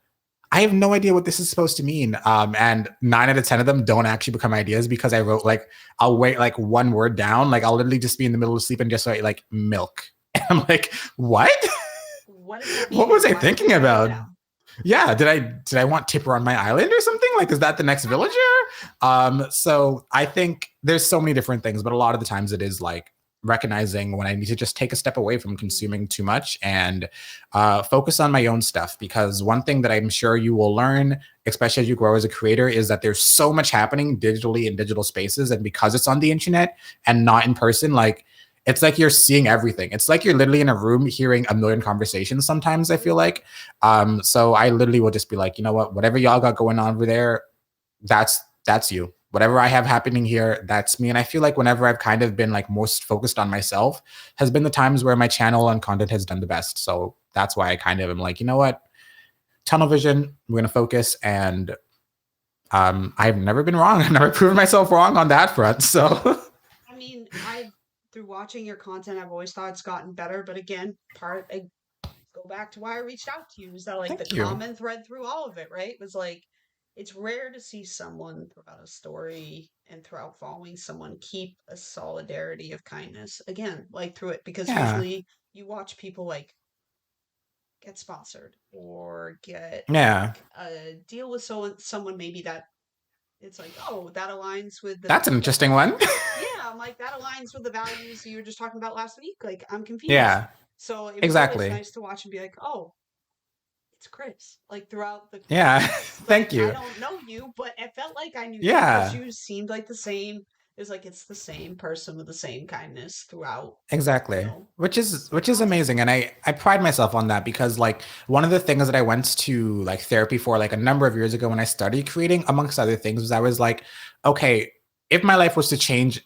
[SPEAKER 2] I have no idea what this is supposed to mean. And 9 out of 10 of them don't actually become ideas because I wrote like, I'll wait like one word down. Like I'll literally just be in the middle of sleep and just write like milk. And I'm like, what? What was I thinking about? Yeah, did I want Tipper on my island or something? Like, is that the next villager? So I think there's so many different things, but a lot of the times it is like recognizing when I need to just take a step away from consuming too much and focus on my own stuff. Because one thing that I'm sure you will learn, especially as you grow as a creator, is that there's so much happening digitally in digital spaces, and because it's on the internet and not in person, like it's like you're seeing everything. It's like you're literally in a room hearing a million conversations sometimes, I feel like. So I literally will just be like, you know what, whatever y'all got going on over there, that's you. Whatever I have happening here, that's me. And I feel like whenever I've kind of been like most focused on myself has been the times where my channel and content has done the best. So that's why I kind of am like, you know what, tunnel vision, we're going to focus. And I've never been wrong. I've never proven myself wrong on that front. So
[SPEAKER 1] I mean, through watching your content, I've always thought it's gotten better. But again, I go back to why I reached out to you. Is that like
[SPEAKER 2] Thank
[SPEAKER 1] the
[SPEAKER 2] you.
[SPEAKER 1] common thread through all of it, right? Was like, it's rare to see someone throughout a story and throughout following someone keep a solidarity of kindness. Again, like through it, because
[SPEAKER 2] Yeah.
[SPEAKER 1] usually you watch people like get sponsored or get
[SPEAKER 2] Yeah.
[SPEAKER 1] like a deal with someone maybe that it's like, oh, that aligns with
[SPEAKER 2] That's an
[SPEAKER 1] the
[SPEAKER 2] interesting one.
[SPEAKER 1] yeah, I'm like, that aligns with the values you were just talking about last week. Like, I'm confused.
[SPEAKER 2] Yeah,
[SPEAKER 1] So it was always
[SPEAKER 2] exactly.
[SPEAKER 1] nice to watch and be like, oh, it's Chris. Like throughout the
[SPEAKER 2] Yeah.
[SPEAKER 1] like
[SPEAKER 2] Thank
[SPEAKER 1] I
[SPEAKER 2] you.
[SPEAKER 1] don't know you, but it felt like I knew you because
[SPEAKER 2] Yeah.
[SPEAKER 1] you seemed like the same. It was like it's the same person with the same kindness throughout,
[SPEAKER 2] Exactly. Which is
[SPEAKER 1] content.
[SPEAKER 2] amazing. And I pride myself on that because like one of the things that I went to like therapy for like a number of years ago when I started creating, amongst other things, was I was like, okay, if my life was to change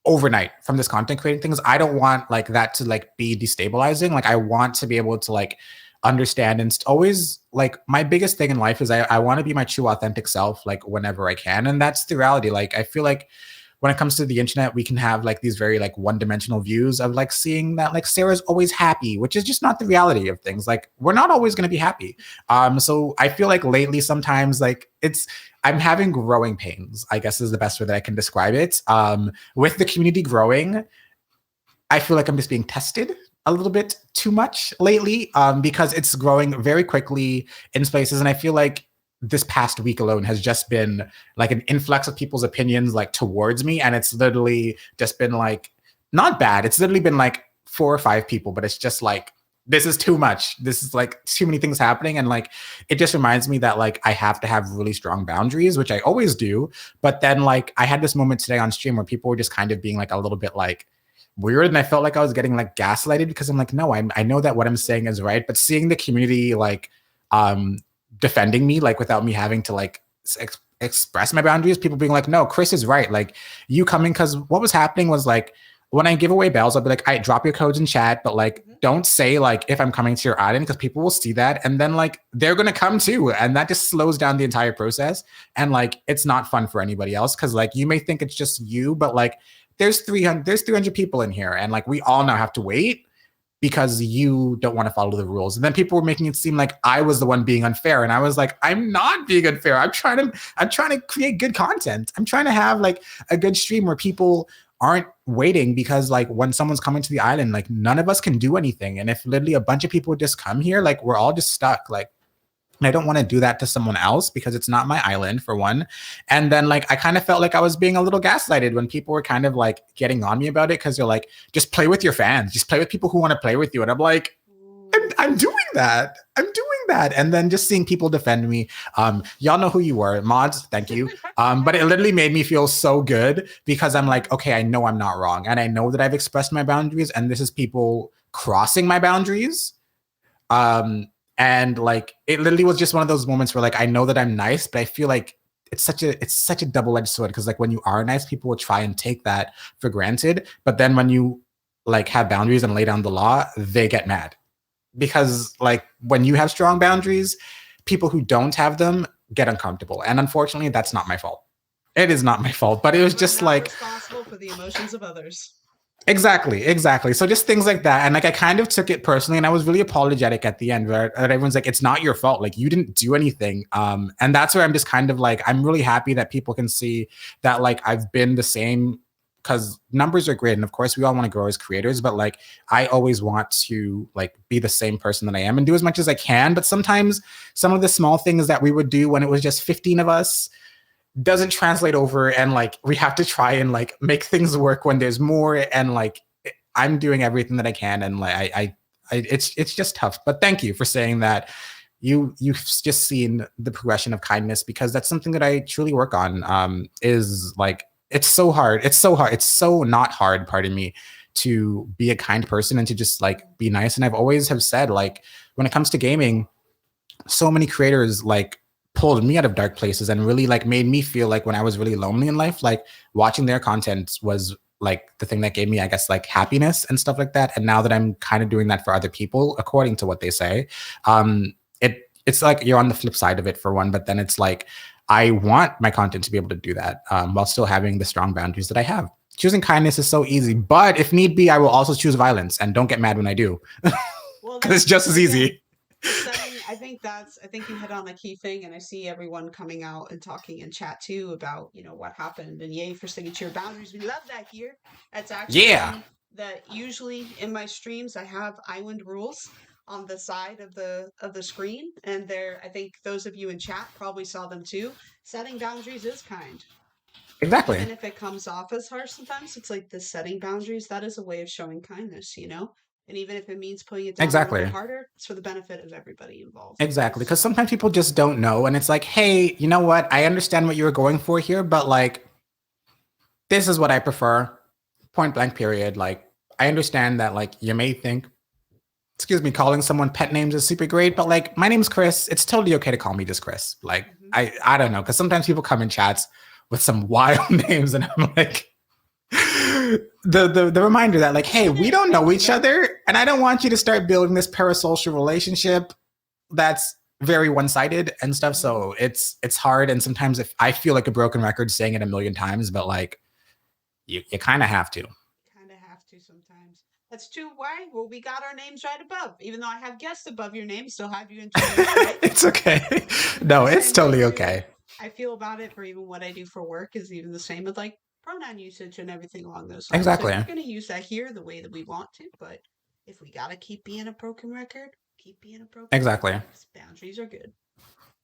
[SPEAKER 2] overnight from this content creating things, I don't want like that to like be destabilizing. Like I want to be able to like understand and always like my biggest thing in life is I want to be my true authentic self like whenever I can. And that's the reality. Like I feel like when it comes to the internet, we can have like these very like one-dimensional views of like seeing that like Sarah's always happy, which is just not the reality of things. Like we're not always going to be happy. So I feel like lately sometimes like I'm having growing pains, I guess is the best way that I can describe it. With the community growing, I feel like I'm just being tested a little bit too much lately because it's growing very quickly in spaces. And I feel like this past week alone has just been like an influx of people's opinions like towards me. And it's literally just been like, not bad. It's literally been like 4 or 5 people, but it's just like, this is too much. This is like too many things happening. And like, it just reminds me that like I have to have really strong boundaries, which I always do. But then like I had this moment today on stream where people were just kind of being like a little bit like, weird, and I felt like I was getting like gaslighted because I'm like, no, I know that what I'm saying is right, but seeing the community like um defending me like without me having to like express my boundaries, people being like, no, Chris is right, like you coming, because what was happening was like when I give away bells, I'll be like, I drop your codes in chat, but like don't say like if I'm coming to your island, because people will see that and then like they're gonna come too, and that just slows down the entire process, and like it's not fun for anybody else because like you may think it's just you, but like there's 300 people in here, and like we all now have to wait because you don't want to follow the rules. And then people were making it seem like I was the one being unfair. And I was like, I'm not being unfair. I'm trying to create good content. I'm trying to have like a good stream where people aren't waiting, because like when someone's coming to the island, like none of us can do anything. And if literally a bunch of people just come here, like we're all just stuck. Like I don't want to do that to someone else because it's not my island, for one. And then like I kind of felt like I was being a little gaslighted when people were kind of like getting on me about it, because they're like, just play with your fans, just play with people who want to play with you. And I'm like, I'm doing that. I'm doing that. And then just seeing people defend me. Y'all know who you were. Mods, thank you. But it literally made me feel so good because I'm like, okay, I know I'm not wrong. And I know that I've expressed my boundaries, and this is people crossing my boundaries. And like it literally was just one of those moments where like I know that I'm nice, but I feel like it's such a double-edged sword, because like when you are nice, people will try and take that for granted, but then when you like have boundaries and lay down the law, they get mad, because like when you have strong boundaries, people who don't have them get uncomfortable, and unfortunately that's not my fault. It is not my fault, but it was just like
[SPEAKER 1] responsible for the emotions of others.
[SPEAKER 2] Exactly. So just things like that. And like I kind of took it personally, and I was really apologetic at the end, where everyone's like, it's not your fault. Like you didn't do anything. And that's where I'm just kind of like, I'm really happy that people can see that like I've been the same, because numbers are great. And of course we all want to grow as creators, but like I always want to like be the same person that I am and do as much as I can. But sometimes some of the small things that we would do when it was just 15 of us doesn't translate over, and like we have to try and like make things work when there's more, and like I'm doing everything that I can, and like I it's just tough. But thank you for saying that you've just seen the progression of kindness, because that's something that I truly work on. Is like it's so hard, it's so not hard, pardon me, to be a kind person and to just like be nice. And I've always have said, like when it comes to gaming, so many creators like pulled me out of dark places and really like made me feel like when I was really lonely in life, like watching their content was like the thing that gave me, I guess, like happiness and stuff like that. And now that I'm kind of doing that for other people, according to what they say, it's like you're on the flip side of it, for one, but then it's like I want my content to be able to do that while still having the strong boundaries that I have. Choosing kindness is so easy, but if need be, I will also choose violence, and don't get mad when I do, because it's just as easy.
[SPEAKER 1] I think you hit on a key thing, and I see everyone coming out and talking in chat too about, you know, what happened, and yay for sticking to your boundaries. We love that here. That's actually that usually in my streams I have island rules on the side of the screen, and there I think those of you in chat probably saw them too. Setting boundaries is kind.
[SPEAKER 2] Exactly.
[SPEAKER 1] Even if it comes off as harsh sometimes, it's like the setting boundaries, that is a way of showing kindness, you know? And even if it means putting it down a little bit harder, it's for the benefit of everybody involved.
[SPEAKER 2] Exactly. Because sometimes people just don't know. And it's like, hey, you know what? I understand what you were going for here, but like, this is what I prefer. Point blank, period. Like, I understand that, like, you may think, excuse me, calling someone pet names is super great, but like, my name's Chris. It's totally okay to call me just Chris. Like, I don't know. Because sometimes people come in chats with some wild names, and I'm like, the reminder that like, hey, we don't know each other, and I don't want you to start building this parasocial relationship that's very one-sided and stuff. So it's hard, and sometimes if I feel like a broken record saying it a million times, but like you kind of have to.
[SPEAKER 1] Sometimes. That's too why. Well, we got our names right above, even though I have guests above your name. Still have you introduced. Right?
[SPEAKER 2] It's okay. No, it's totally okay.
[SPEAKER 1] I feel about it for even what I do for work is even the same with like pronoun usage and everything along those lines.
[SPEAKER 2] Exactly.
[SPEAKER 1] So we're going to use that here the way that we want to, but if we got to keep being a broken record, keep being a broken record. Boundaries are good.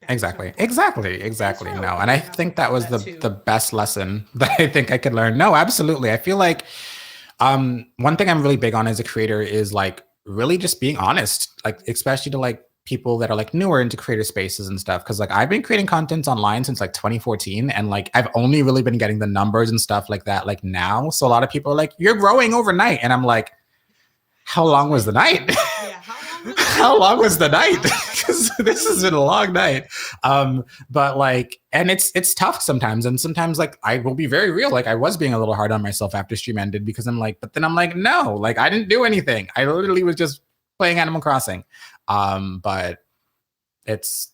[SPEAKER 2] Exactly. No, and I think that was the best lesson that I think I could learn. No, absolutely. I feel like one thing I'm really big on as a creator is like really just being honest, like especially to like people that are like newer into creator spaces and stuff, because like I've been creating content online since like 2014, and like I've only really been getting the numbers and stuff like that like now. So a lot of people are like, you're growing overnight, and I'm like, how long was the night?
[SPEAKER 1] Yeah, how long was
[SPEAKER 2] how long was the night? Because this has been a long night. But like, and it's tough sometimes, and sometimes like I will be very real. Like I was being a little hard on myself after stream ended, because I'm like, but then I'm like, no, like I didn't do anything. I literally was just playing Animal Crossing. But it's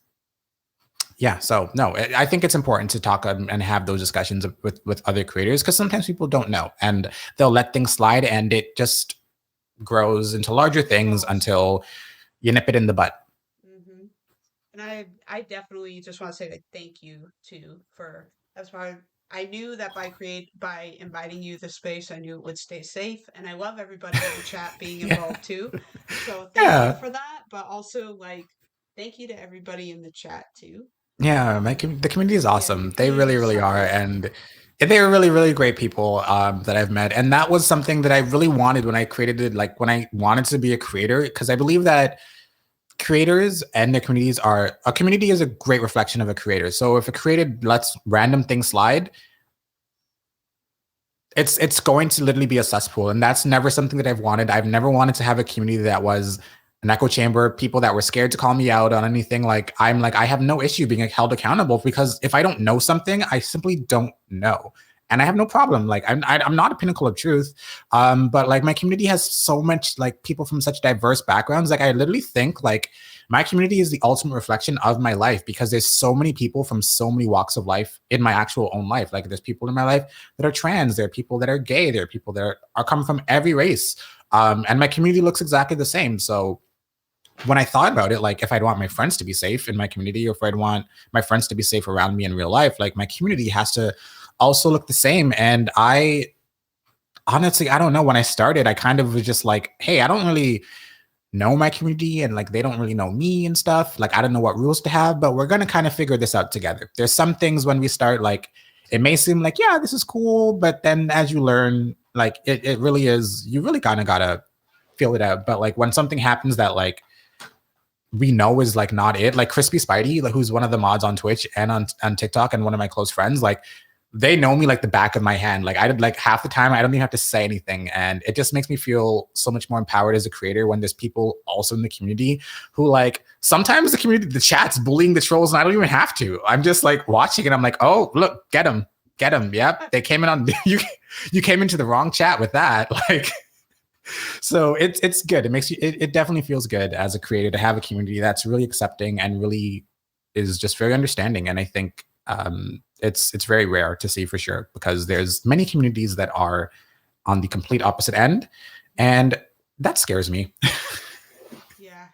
[SPEAKER 2] yeah. So no, I think it's important to talk and have those discussions with other creators, because sometimes people don't know and they'll let things slide, and it just grows into larger things until you nip it in the butt.
[SPEAKER 1] Mm-hmm. And I definitely just want to say like thank you too for that's why I knew that by inviting you to space, I knew it would stay safe, and I love everybody in the chat being involved too. So thank you for that, but also like thank you to everybody in the chat too.
[SPEAKER 2] Yeah, the community is awesome. They really, really
[SPEAKER 1] so
[SPEAKER 2] are,
[SPEAKER 1] awesome.
[SPEAKER 2] and they are really, really great people that I've met. And that was something that I really wanted when I created it, like when I wanted to be a creator, because I believe that creators and their communities are a community is a great reflection of a creator. So if a creator lets random things slide, it's going to literally be a cesspool, and that's never something that I've wanted. I've never wanted to have a community that was an echo chamber, people that were scared to call me out on anything. Like I'm like, I have no issue being held accountable, because if I don't know something, I simply don't know, and I have no problem. Like I'm not a pinnacle of truth, but like my community has so much like people from such diverse backgrounds. Like I literally think like my community is the ultimate reflection of my life, because there's so many people from so many walks of life in my actual own life. Like there's people in my life that are trans, there are people that are gay, there are people that are coming from every race, and my community looks exactly the same. So when I thought about it, like if I'd want my friends to be safe in my community, or if I'd want my friends to be safe around me in real life, like my community has to also look the same. And I honestly, I don't know, when I started, I kind of was just like, hey, I don't really know my community, and like they don't really know me and stuff. Like I don't know what rules to have, but we're gonna kind of figure this out together. There's some things when we start, like it may seem like, yeah, this is cool, but then as you learn, like it really is, you really kind of gotta feel it out. But like when something happens that like we know is like not it, like Crispy Spidey, like who's one of the mods on Twitch and on TikTok and one of my close friends, like they know me like the back of my hand. Like I did, like half the time I don't even have to say anything, and it just makes me feel so much more empowered as a creator when there's people also in the community who like sometimes the community, the chat's bullying the trolls, and I don't even have to. I'm just like watching and I'm like, oh look, get them. Yep, they came in on you came into the wrong chat with that. Like so it's good. It makes you it definitely feels good as a creator to have a community that's really accepting and really is just very understanding. And I think it's very rare to see, for sure, because there's many communities that are on the complete opposite end, and that scares me.
[SPEAKER 1] Yeah,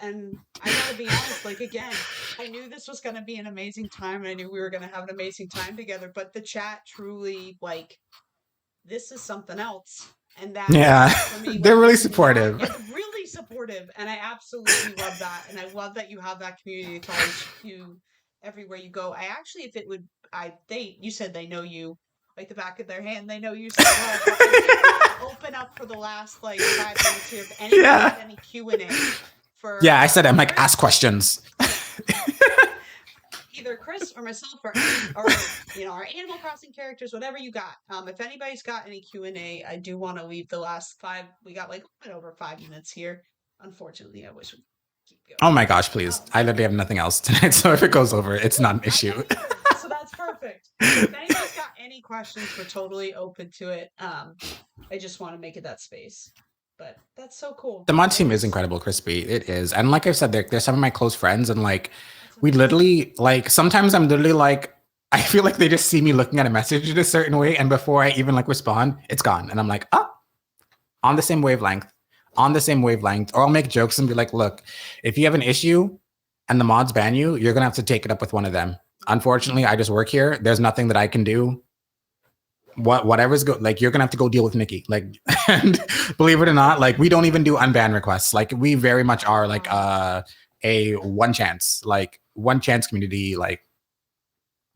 [SPEAKER 1] and I gotta be honest, like again, I knew this was gonna be an amazing time, and I knew we were gonna have an amazing time together, but the chat truly, like, this is something else. And that
[SPEAKER 2] Yeah,
[SPEAKER 1] for me,
[SPEAKER 2] they're
[SPEAKER 1] like,
[SPEAKER 2] really supportive.
[SPEAKER 1] really supportive, and I absolutely love that. And I love that you have that community to always you everywhere you go. I actually, if it would, you said they know you like the back of their hand. They know you so well. But I did want to open up for the last like 5 minutes here. If anyone has any Q&A for
[SPEAKER 2] yeah, I said I'm like, ask questions.
[SPEAKER 1] either Chris or myself or our Animal Crossing characters, whatever you got. If anybody's got any Q&A, I do want to leave the last 5. We got like a bit over 5 minutes here. Unfortunately, I wish we could keep going.
[SPEAKER 2] Oh my gosh, please. I literally have nothing else tonight, so if it goes over, it's not an issue.
[SPEAKER 1] So that's perfect. If anybody's got any questions, we're totally open to it. I just want to make it that space. But that's so cool.
[SPEAKER 2] The mod team is incredible, Crispy. It is. And like I said, they're some of my close friends, and like we literally, like sometimes I'm literally like, I feel like they just see me looking at a message in a certain way, and before I even like respond, it's gone. And I'm like, oh, on the same wavelength. Or I'll make jokes and be like, look, if you have an issue and the mods ban you, you're gonna have to take it up with one of them. Unfortunately, I just work here. There's nothing that I can do. Whatever's good, like you're gonna have to go deal with Nikki. Like, and believe it or not, like we don't even do unban requests. Like we very much are like a one chance community. Like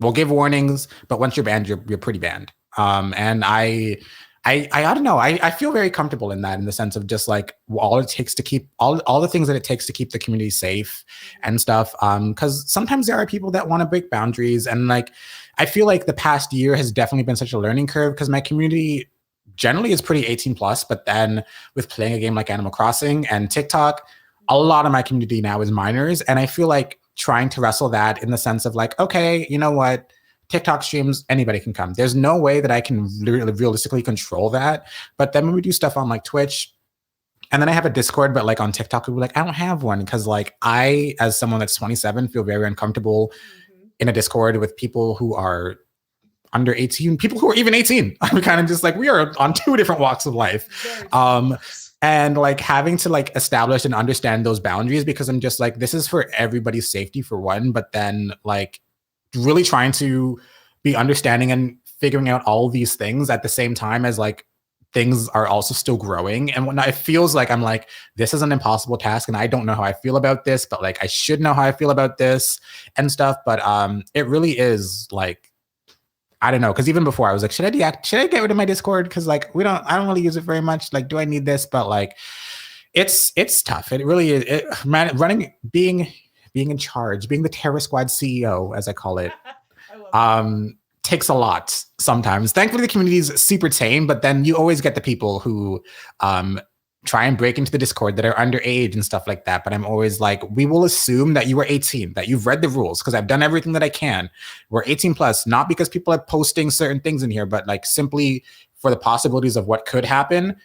[SPEAKER 2] we'll give warnings, but once you're banned, you're pretty banned. And I I don't know. I feel very comfortable in that, in the sense of just like all it takes to keep all the things that it takes to keep the community safe
[SPEAKER 1] Mhm.
[SPEAKER 2] and stuff. Because sometimes there are people that want to break boundaries, and like I feel like the past year has definitely been such a learning curve, because my community generally is pretty 18 plus, but then with playing a game like Animal Crossing and TikTok, a
[SPEAKER 1] Mhm.
[SPEAKER 2] lot of my community now is minors, and I feel like trying to wrestle that in the sense of like, okay, you know what, TikTok streams, anybody can come. There's no way that I can realistically control that. But then when we do stuff on like Twitch, and then I have a Discord, but like on TikTok, we're like, I don't have one, because like I, as someone that's 27, feel very uncomfortable
[SPEAKER 1] Mhm.
[SPEAKER 2] in a Discord with people who are under 18, people who are even 18. I'm kind of just like, we are on two different walks of life.
[SPEAKER 1] Very different
[SPEAKER 2] Um,
[SPEAKER 1] walks.
[SPEAKER 2] and like having to like establish and understand those boundaries, because I'm just like, this is for everybody's safety for one, but then like really trying to be understanding and figuring out all these things at the same time as like things are also still growing and whatnot. It feels like I'm like, this is an impossible task, and I don't know how I feel about this, but like I should know how I feel about this and stuff. But it really is like, I don't know, because even before I was like, should I get rid of my Discord? Because like I don't really use it very much. Like, do I need this? But like, it's tough. It really is. Man, being in charge, being the Terror Squad CEO, as I call it,
[SPEAKER 1] I love it.
[SPEAKER 2] um, takes a lot sometimes. Thankfully, the community is super tame, but then you always get the people who um, try and break into the Discord that are underage and stuff like that. But I'm always like, we will assume that you are 18, that you've read the rules, because I've done everything that I can. We're 18 plus, not because people are posting certain things in here, but like simply for the possibilities of what could happen.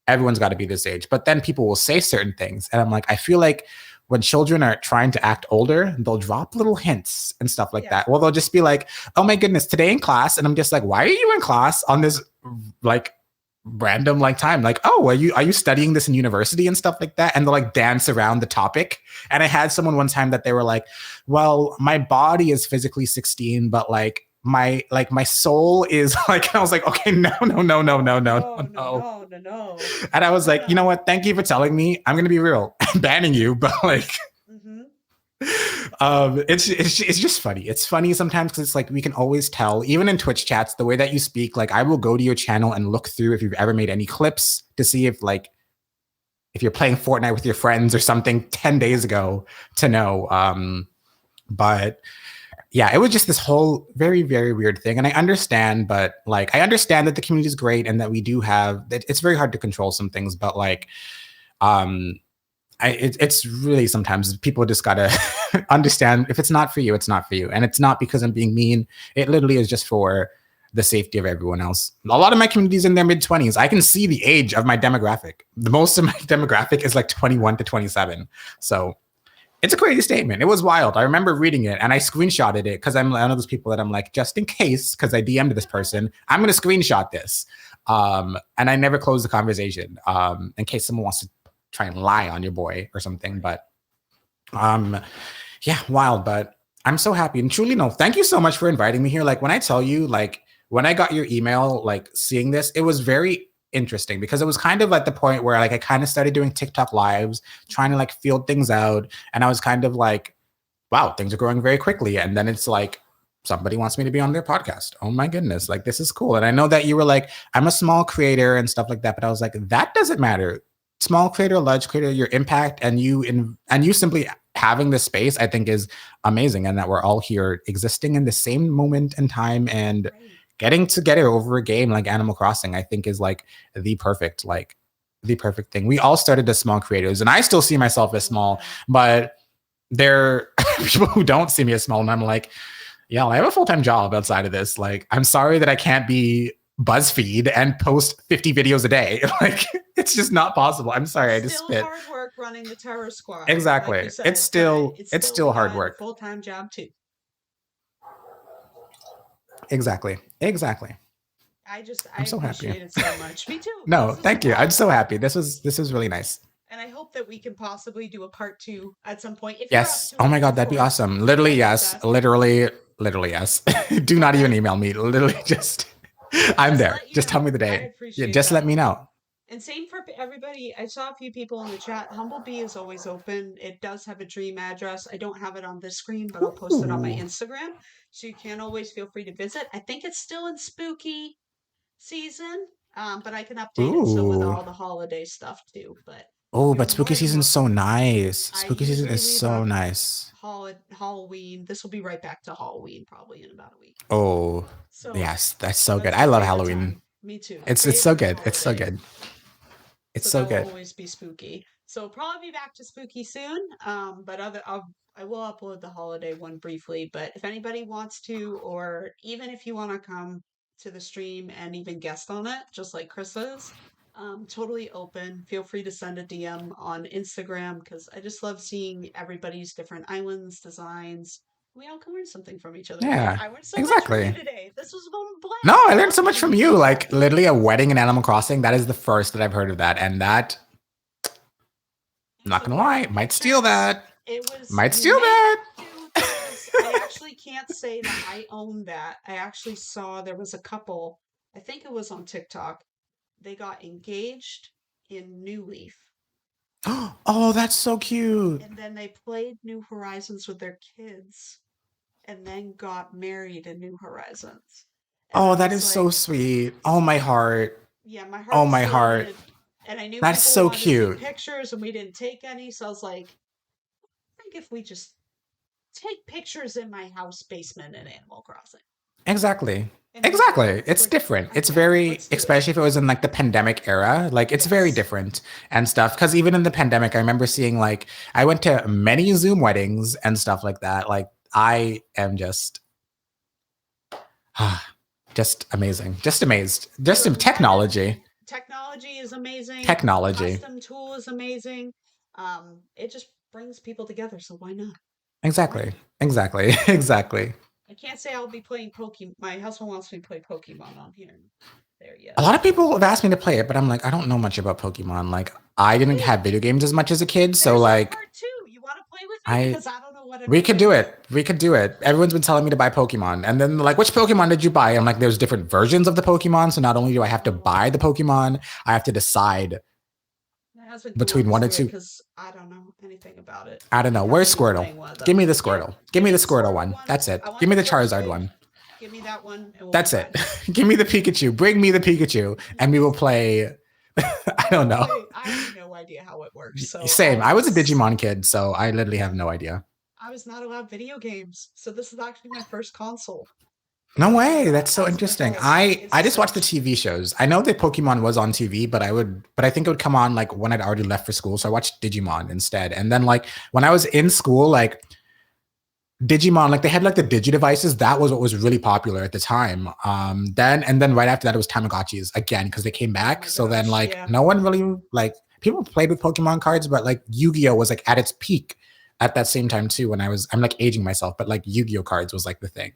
[SPEAKER 2] Everyone's got to be this age. But then people will say certain things. And I'm like, I feel like when children are trying to act older, they'll drop little hints and stuff like
[SPEAKER 1] Yeah.
[SPEAKER 2] that. Well, they'll just be like, oh my goodness, today in class. And I'm just like, why are you in class on this like random like time? Like, oh, are you studying this in university and stuff like that? And they'll like dance around the topic. And I had someone one time that they were like, well, my body is physically 16, but like my soul is like, and I was like, okay, no, no, no, no,
[SPEAKER 1] Oh
[SPEAKER 2] no, no,
[SPEAKER 1] no,
[SPEAKER 2] no,
[SPEAKER 1] no,
[SPEAKER 2] no.
[SPEAKER 1] no, no, no.
[SPEAKER 2] And I was like, you know
[SPEAKER 1] No.
[SPEAKER 2] what? Thank you for telling me. I'm gonna be real. I'm banning you, but like
[SPEAKER 1] Mhm.
[SPEAKER 2] it's just funny. It's funny sometimes, because it's like we can always tell, even in Twitch chats, the way that you speak. Like I will go to your channel and look through if you've ever made any clips to see if you're playing Fortnite with your friends or something 10 days ago to know. But yeah, it was just this whole very, very weird thing. And I understand, but like I understand that the community is great and that we do have it's very hard to control some things, but like um it's really sometimes people just gotta understand, if it's not for you, it's not for you, and it's not because I'm being mean. It literally is just for the safety of everyone else. A lot of my community is in their mid 20s. I can see the age of my demographic. The most of my demographic is like 21 to 27. So it's a crazy statement. It was wild. I remember reading it and I screenshotted it, because I'm one of those people that I'm like, just in case, because I DM'd this person, I'm going to screenshot this. And I never closed the conversation in case someone wants to try and lie on your boy or something.
[SPEAKER 1] Right.
[SPEAKER 2] But um, yeah, wild. But I'm so happy. And truly, no, thank you so much for inviting me here. Like when I tell you, like when I got your email, like seeing this, it was very interesting, because it was kind of at the point where like I kind of started doing TikTok lives, trying to
[SPEAKER 1] Mhm.
[SPEAKER 2] like feel things out. And I was kind of like, wow, things are growing very quickly. And then it's like, somebody wants me to be on their podcast. Oh my goodness, like this is cool. And I know that you were like, I'm a small creator and stuff like that, but I was like, that doesn't matter. Small creator, large creator, your impact and you simply having this space, I think is amazing. And that we're all here existing in the same moment in time and
[SPEAKER 1] Right.
[SPEAKER 2] getting together over a game like Animal Crossing, I think is like the perfect, like the perfect thing. We all started as small creators, and I still see myself
[SPEAKER 1] I
[SPEAKER 2] as
[SPEAKER 1] love
[SPEAKER 2] small,
[SPEAKER 1] that.
[SPEAKER 2] but there are people who don't see me as small, and I'm like, yeah, I have a full-time job outside of this. Like, I'm sorry that I can't be BuzzFeed and post 50 videos a day. Like, it's just not possible. I'm sorry,
[SPEAKER 1] It's
[SPEAKER 2] I just
[SPEAKER 1] still
[SPEAKER 2] spit.
[SPEAKER 1] hard work running the Terror Squad, like you
[SPEAKER 2] Exactly. It's
[SPEAKER 1] said, but
[SPEAKER 2] still
[SPEAKER 1] it's
[SPEAKER 2] it's
[SPEAKER 1] still
[SPEAKER 2] still hard
[SPEAKER 1] a
[SPEAKER 2] work.
[SPEAKER 1] full-time job too.
[SPEAKER 2] Exactly. Exactly.
[SPEAKER 1] I
[SPEAKER 2] I'm so happy.
[SPEAKER 1] appreciate it so much. Me too.
[SPEAKER 2] No,
[SPEAKER 1] This is a
[SPEAKER 2] thank you. I'm
[SPEAKER 1] lot of
[SPEAKER 2] so
[SPEAKER 1] fun.
[SPEAKER 2] happy. This was really nice.
[SPEAKER 1] And I hope that we can possibly do a part two at some point. If you're up
[SPEAKER 2] Yes.
[SPEAKER 1] to
[SPEAKER 2] Oh
[SPEAKER 1] it,
[SPEAKER 2] my god,
[SPEAKER 1] of
[SPEAKER 2] that'd be
[SPEAKER 1] course.
[SPEAKER 2] awesome. Literally,
[SPEAKER 1] That'd be
[SPEAKER 2] yes.
[SPEAKER 1] fantastic.
[SPEAKER 2] Literally, yes. Do
[SPEAKER 1] Well
[SPEAKER 2] not even
[SPEAKER 1] then,
[SPEAKER 2] email me. Literally, just I'm
[SPEAKER 1] just
[SPEAKER 2] there.
[SPEAKER 1] let you
[SPEAKER 2] Just tell
[SPEAKER 1] know.
[SPEAKER 2] me the
[SPEAKER 1] I
[SPEAKER 2] day. Yeah,
[SPEAKER 1] appreciate
[SPEAKER 2] just let
[SPEAKER 1] that.
[SPEAKER 2] me know.
[SPEAKER 1] And same for everybody. I saw a few people in the chat. HumbleBee is always open. It does have a dream address. I don't have it on this screen, but I'll post it on my
[SPEAKER 2] Ooh.
[SPEAKER 1] Instagram. So you can always feel free to visit. I think it's still in spooky season. But I can update it so with
[SPEAKER 2] Ooh.
[SPEAKER 1] all the holiday stuff too. But
[SPEAKER 2] Oh,
[SPEAKER 1] you're
[SPEAKER 2] but spooky
[SPEAKER 1] more than
[SPEAKER 2] season's so
[SPEAKER 1] welcome.
[SPEAKER 2] nice.
[SPEAKER 1] I
[SPEAKER 2] Spooky season
[SPEAKER 1] usually
[SPEAKER 2] is
[SPEAKER 1] leave
[SPEAKER 2] so
[SPEAKER 1] up
[SPEAKER 2] nice.
[SPEAKER 1] Halloween. This will be right back to Halloween probably in about a week.
[SPEAKER 2] Oh,
[SPEAKER 1] So
[SPEAKER 2] yes, that's so good.
[SPEAKER 1] that's
[SPEAKER 2] I
[SPEAKER 1] my
[SPEAKER 2] love
[SPEAKER 1] favorite
[SPEAKER 2] Halloween.
[SPEAKER 1] time. Me too.
[SPEAKER 2] It's so
[SPEAKER 1] Favorite
[SPEAKER 2] good. It's so
[SPEAKER 1] holiday.
[SPEAKER 2] good. It's
[SPEAKER 1] So
[SPEAKER 2] so
[SPEAKER 1] that will
[SPEAKER 2] good.
[SPEAKER 1] always be spooky. So probably be back to spooky soon. But I will upload the holiday one briefly. But if anybody wants to, or even if you want to come to the stream and even guest on it, just like Chris is, totally open. Feel free to send a DM on Instagram because I just love seeing everybody's different islands, designs. We all can learn something from each other, right?
[SPEAKER 2] Yeah,
[SPEAKER 1] I learned so much from you
[SPEAKER 2] exactly.
[SPEAKER 1] today. This was a
[SPEAKER 2] No,
[SPEAKER 1] blast.
[SPEAKER 2] I
[SPEAKER 1] I
[SPEAKER 2] learned
[SPEAKER 1] love
[SPEAKER 2] so much
[SPEAKER 1] meeting
[SPEAKER 2] from
[SPEAKER 1] new
[SPEAKER 2] you.
[SPEAKER 1] people.
[SPEAKER 2] Like literally a wedding in Animal Crossing. That is the first that I've heard of that. And that, I'm not
[SPEAKER 1] So
[SPEAKER 2] gonna lie,
[SPEAKER 1] wedding
[SPEAKER 2] might steal
[SPEAKER 1] pictures,
[SPEAKER 2] that.
[SPEAKER 1] it was,
[SPEAKER 2] Might
[SPEAKER 1] you
[SPEAKER 2] steal
[SPEAKER 1] may
[SPEAKER 2] that.
[SPEAKER 1] have to. There was, I actually can't say that I own that. I actually saw there was a couple, I think it was on TikTok. They got engaged in New Leaf
[SPEAKER 2] Oh, that's so cute.
[SPEAKER 1] and then they played New Horizons with their kids and then got married in New Horizons. And
[SPEAKER 2] Oh,
[SPEAKER 1] I
[SPEAKER 2] that
[SPEAKER 1] was
[SPEAKER 2] is so
[SPEAKER 1] like,
[SPEAKER 2] sweet. Oh, my heart.
[SPEAKER 1] yeah, my
[SPEAKER 2] Oh,
[SPEAKER 1] heart
[SPEAKER 2] my
[SPEAKER 1] still
[SPEAKER 2] heart.
[SPEAKER 1] didn't. And I knew
[SPEAKER 2] That's
[SPEAKER 1] people
[SPEAKER 2] so
[SPEAKER 1] wanted to see
[SPEAKER 2] cute.
[SPEAKER 1] pictures and we didn't take any. So I was like, I think if we just take pictures in my house basement in Animal Crossing.
[SPEAKER 2] Exactly.
[SPEAKER 1] And it was great.
[SPEAKER 2] Exactly. It's different. It's
[SPEAKER 1] Yeah,
[SPEAKER 2] very,
[SPEAKER 1] let's do it.
[SPEAKER 2] especially if it was in like the pandemic era, like it's very
[SPEAKER 1] Yes.
[SPEAKER 2] different and stuff. Cause even in the pandemic, I remember seeing like, I went to many Zoom weddings and stuff like that. Like, I am just amazing. Just amazed. Just
[SPEAKER 1] The wedding
[SPEAKER 2] technology.
[SPEAKER 1] technology is amazing. The
[SPEAKER 2] Technology.
[SPEAKER 1] custom tool is amazing. It just brings people together. So why not? Right?
[SPEAKER 2] Exactly. Exactly. Exactly.
[SPEAKER 1] I can't say I'll be playing Pokemon. My husband wants me to play Pokemon on here and there
[SPEAKER 2] A
[SPEAKER 1] yet.
[SPEAKER 2] lot of people have asked me to play it, but I'm like, I don't know much about Pokemon. Like, I didn't
[SPEAKER 1] Wait,
[SPEAKER 2] have video games as much as a kid, so
[SPEAKER 1] there's a
[SPEAKER 2] like,
[SPEAKER 1] part two. You want to play with me?
[SPEAKER 2] I
[SPEAKER 1] Because I don't know what I'm
[SPEAKER 2] we could
[SPEAKER 1] doing
[SPEAKER 2] do
[SPEAKER 1] yet.
[SPEAKER 2] it. We could do it. Everyone's been telling me to buy Pokemon, and then like, which Pokemon did you buy? I'm like, there's different versions of the Pokemon, so not only do I have to
[SPEAKER 1] Oh,
[SPEAKER 2] buy the Pokemon, I have to decide
[SPEAKER 1] my husband can
[SPEAKER 2] between
[SPEAKER 1] walk us
[SPEAKER 2] one or
[SPEAKER 1] through it
[SPEAKER 2] two.
[SPEAKER 1] because I don't know anything about it.
[SPEAKER 2] I don't
[SPEAKER 1] I'd
[SPEAKER 2] know.
[SPEAKER 1] have
[SPEAKER 2] Where's
[SPEAKER 1] to be
[SPEAKER 2] Squirtle?
[SPEAKER 1] playing one of
[SPEAKER 2] Give
[SPEAKER 1] them.
[SPEAKER 2] me the
[SPEAKER 1] Yeah,
[SPEAKER 2] Squirtle. Give
[SPEAKER 1] give
[SPEAKER 2] me
[SPEAKER 1] me
[SPEAKER 2] the
[SPEAKER 1] the
[SPEAKER 2] Squirtle
[SPEAKER 1] Squirtle
[SPEAKER 2] one.
[SPEAKER 1] one.
[SPEAKER 2] That's it.
[SPEAKER 1] I want
[SPEAKER 2] Give me
[SPEAKER 1] the
[SPEAKER 2] the
[SPEAKER 1] first
[SPEAKER 2] Charizard
[SPEAKER 1] wave.
[SPEAKER 2] one.
[SPEAKER 1] Give me that one, and we'll be
[SPEAKER 2] That's it.
[SPEAKER 1] fine.
[SPEAKER 2] Give me the Pikachu. Bring me the Pikachu, and we will
[SPEAKER 1] Yes.
[SPEAKER 2] play. I
[SPEAKER 1] We
[SPEAKER 2] don't
[SPEAKER 1] will
[SPEAKER 2] know.
[SPEAKER 1] play. I have no idea how it works, so
[SPEAKER 2] Same. I was a Digimon kid, so I literally have
[SPEAKER 1] yeah.
[SPEAKER 2] no idea.
[SPEAKER 1] I was not allowed video games, so this is actually my first console.
[SPEAKER 2] No
[SPEAKER 1] And
[SPEAKER 2] way. That's so
[SPEAKER 1] as an
[SPEAKER 2] interesting.
[SPEAKER 1] adult,
[SPEAKER 2] I
[SPEAKER 1] it's a
[SPEAKER 2] I just watched the
[SPEAKER 1] Switch.
[SPEAKER 2] TV shows. I know that Pokemon was on TV, but I think it would come on like when I'd already left for school. So I watched Digimon instead. And then like when I was in school, like Digimon, like they had like the Digi devices. That was what was really popular at the time. Then right after that, it was Tamagotchis again because they came
[SPEAKER 1] Oh
[SPEAKER 2] back.
[SPEAKER 1] my
[SPEAKER 2] So then
[SPEAKER 1] gosh,
[SPEAKER 2] like
[SPEAKER 1] yeah.
[SPEAKER 2] no one really like people played with Pokemon cards, but like Yu-Gi-Oh was like at its peak at that same time too. When I'm like aging myself, but like Yu-Gi-Oh cards was like the thing.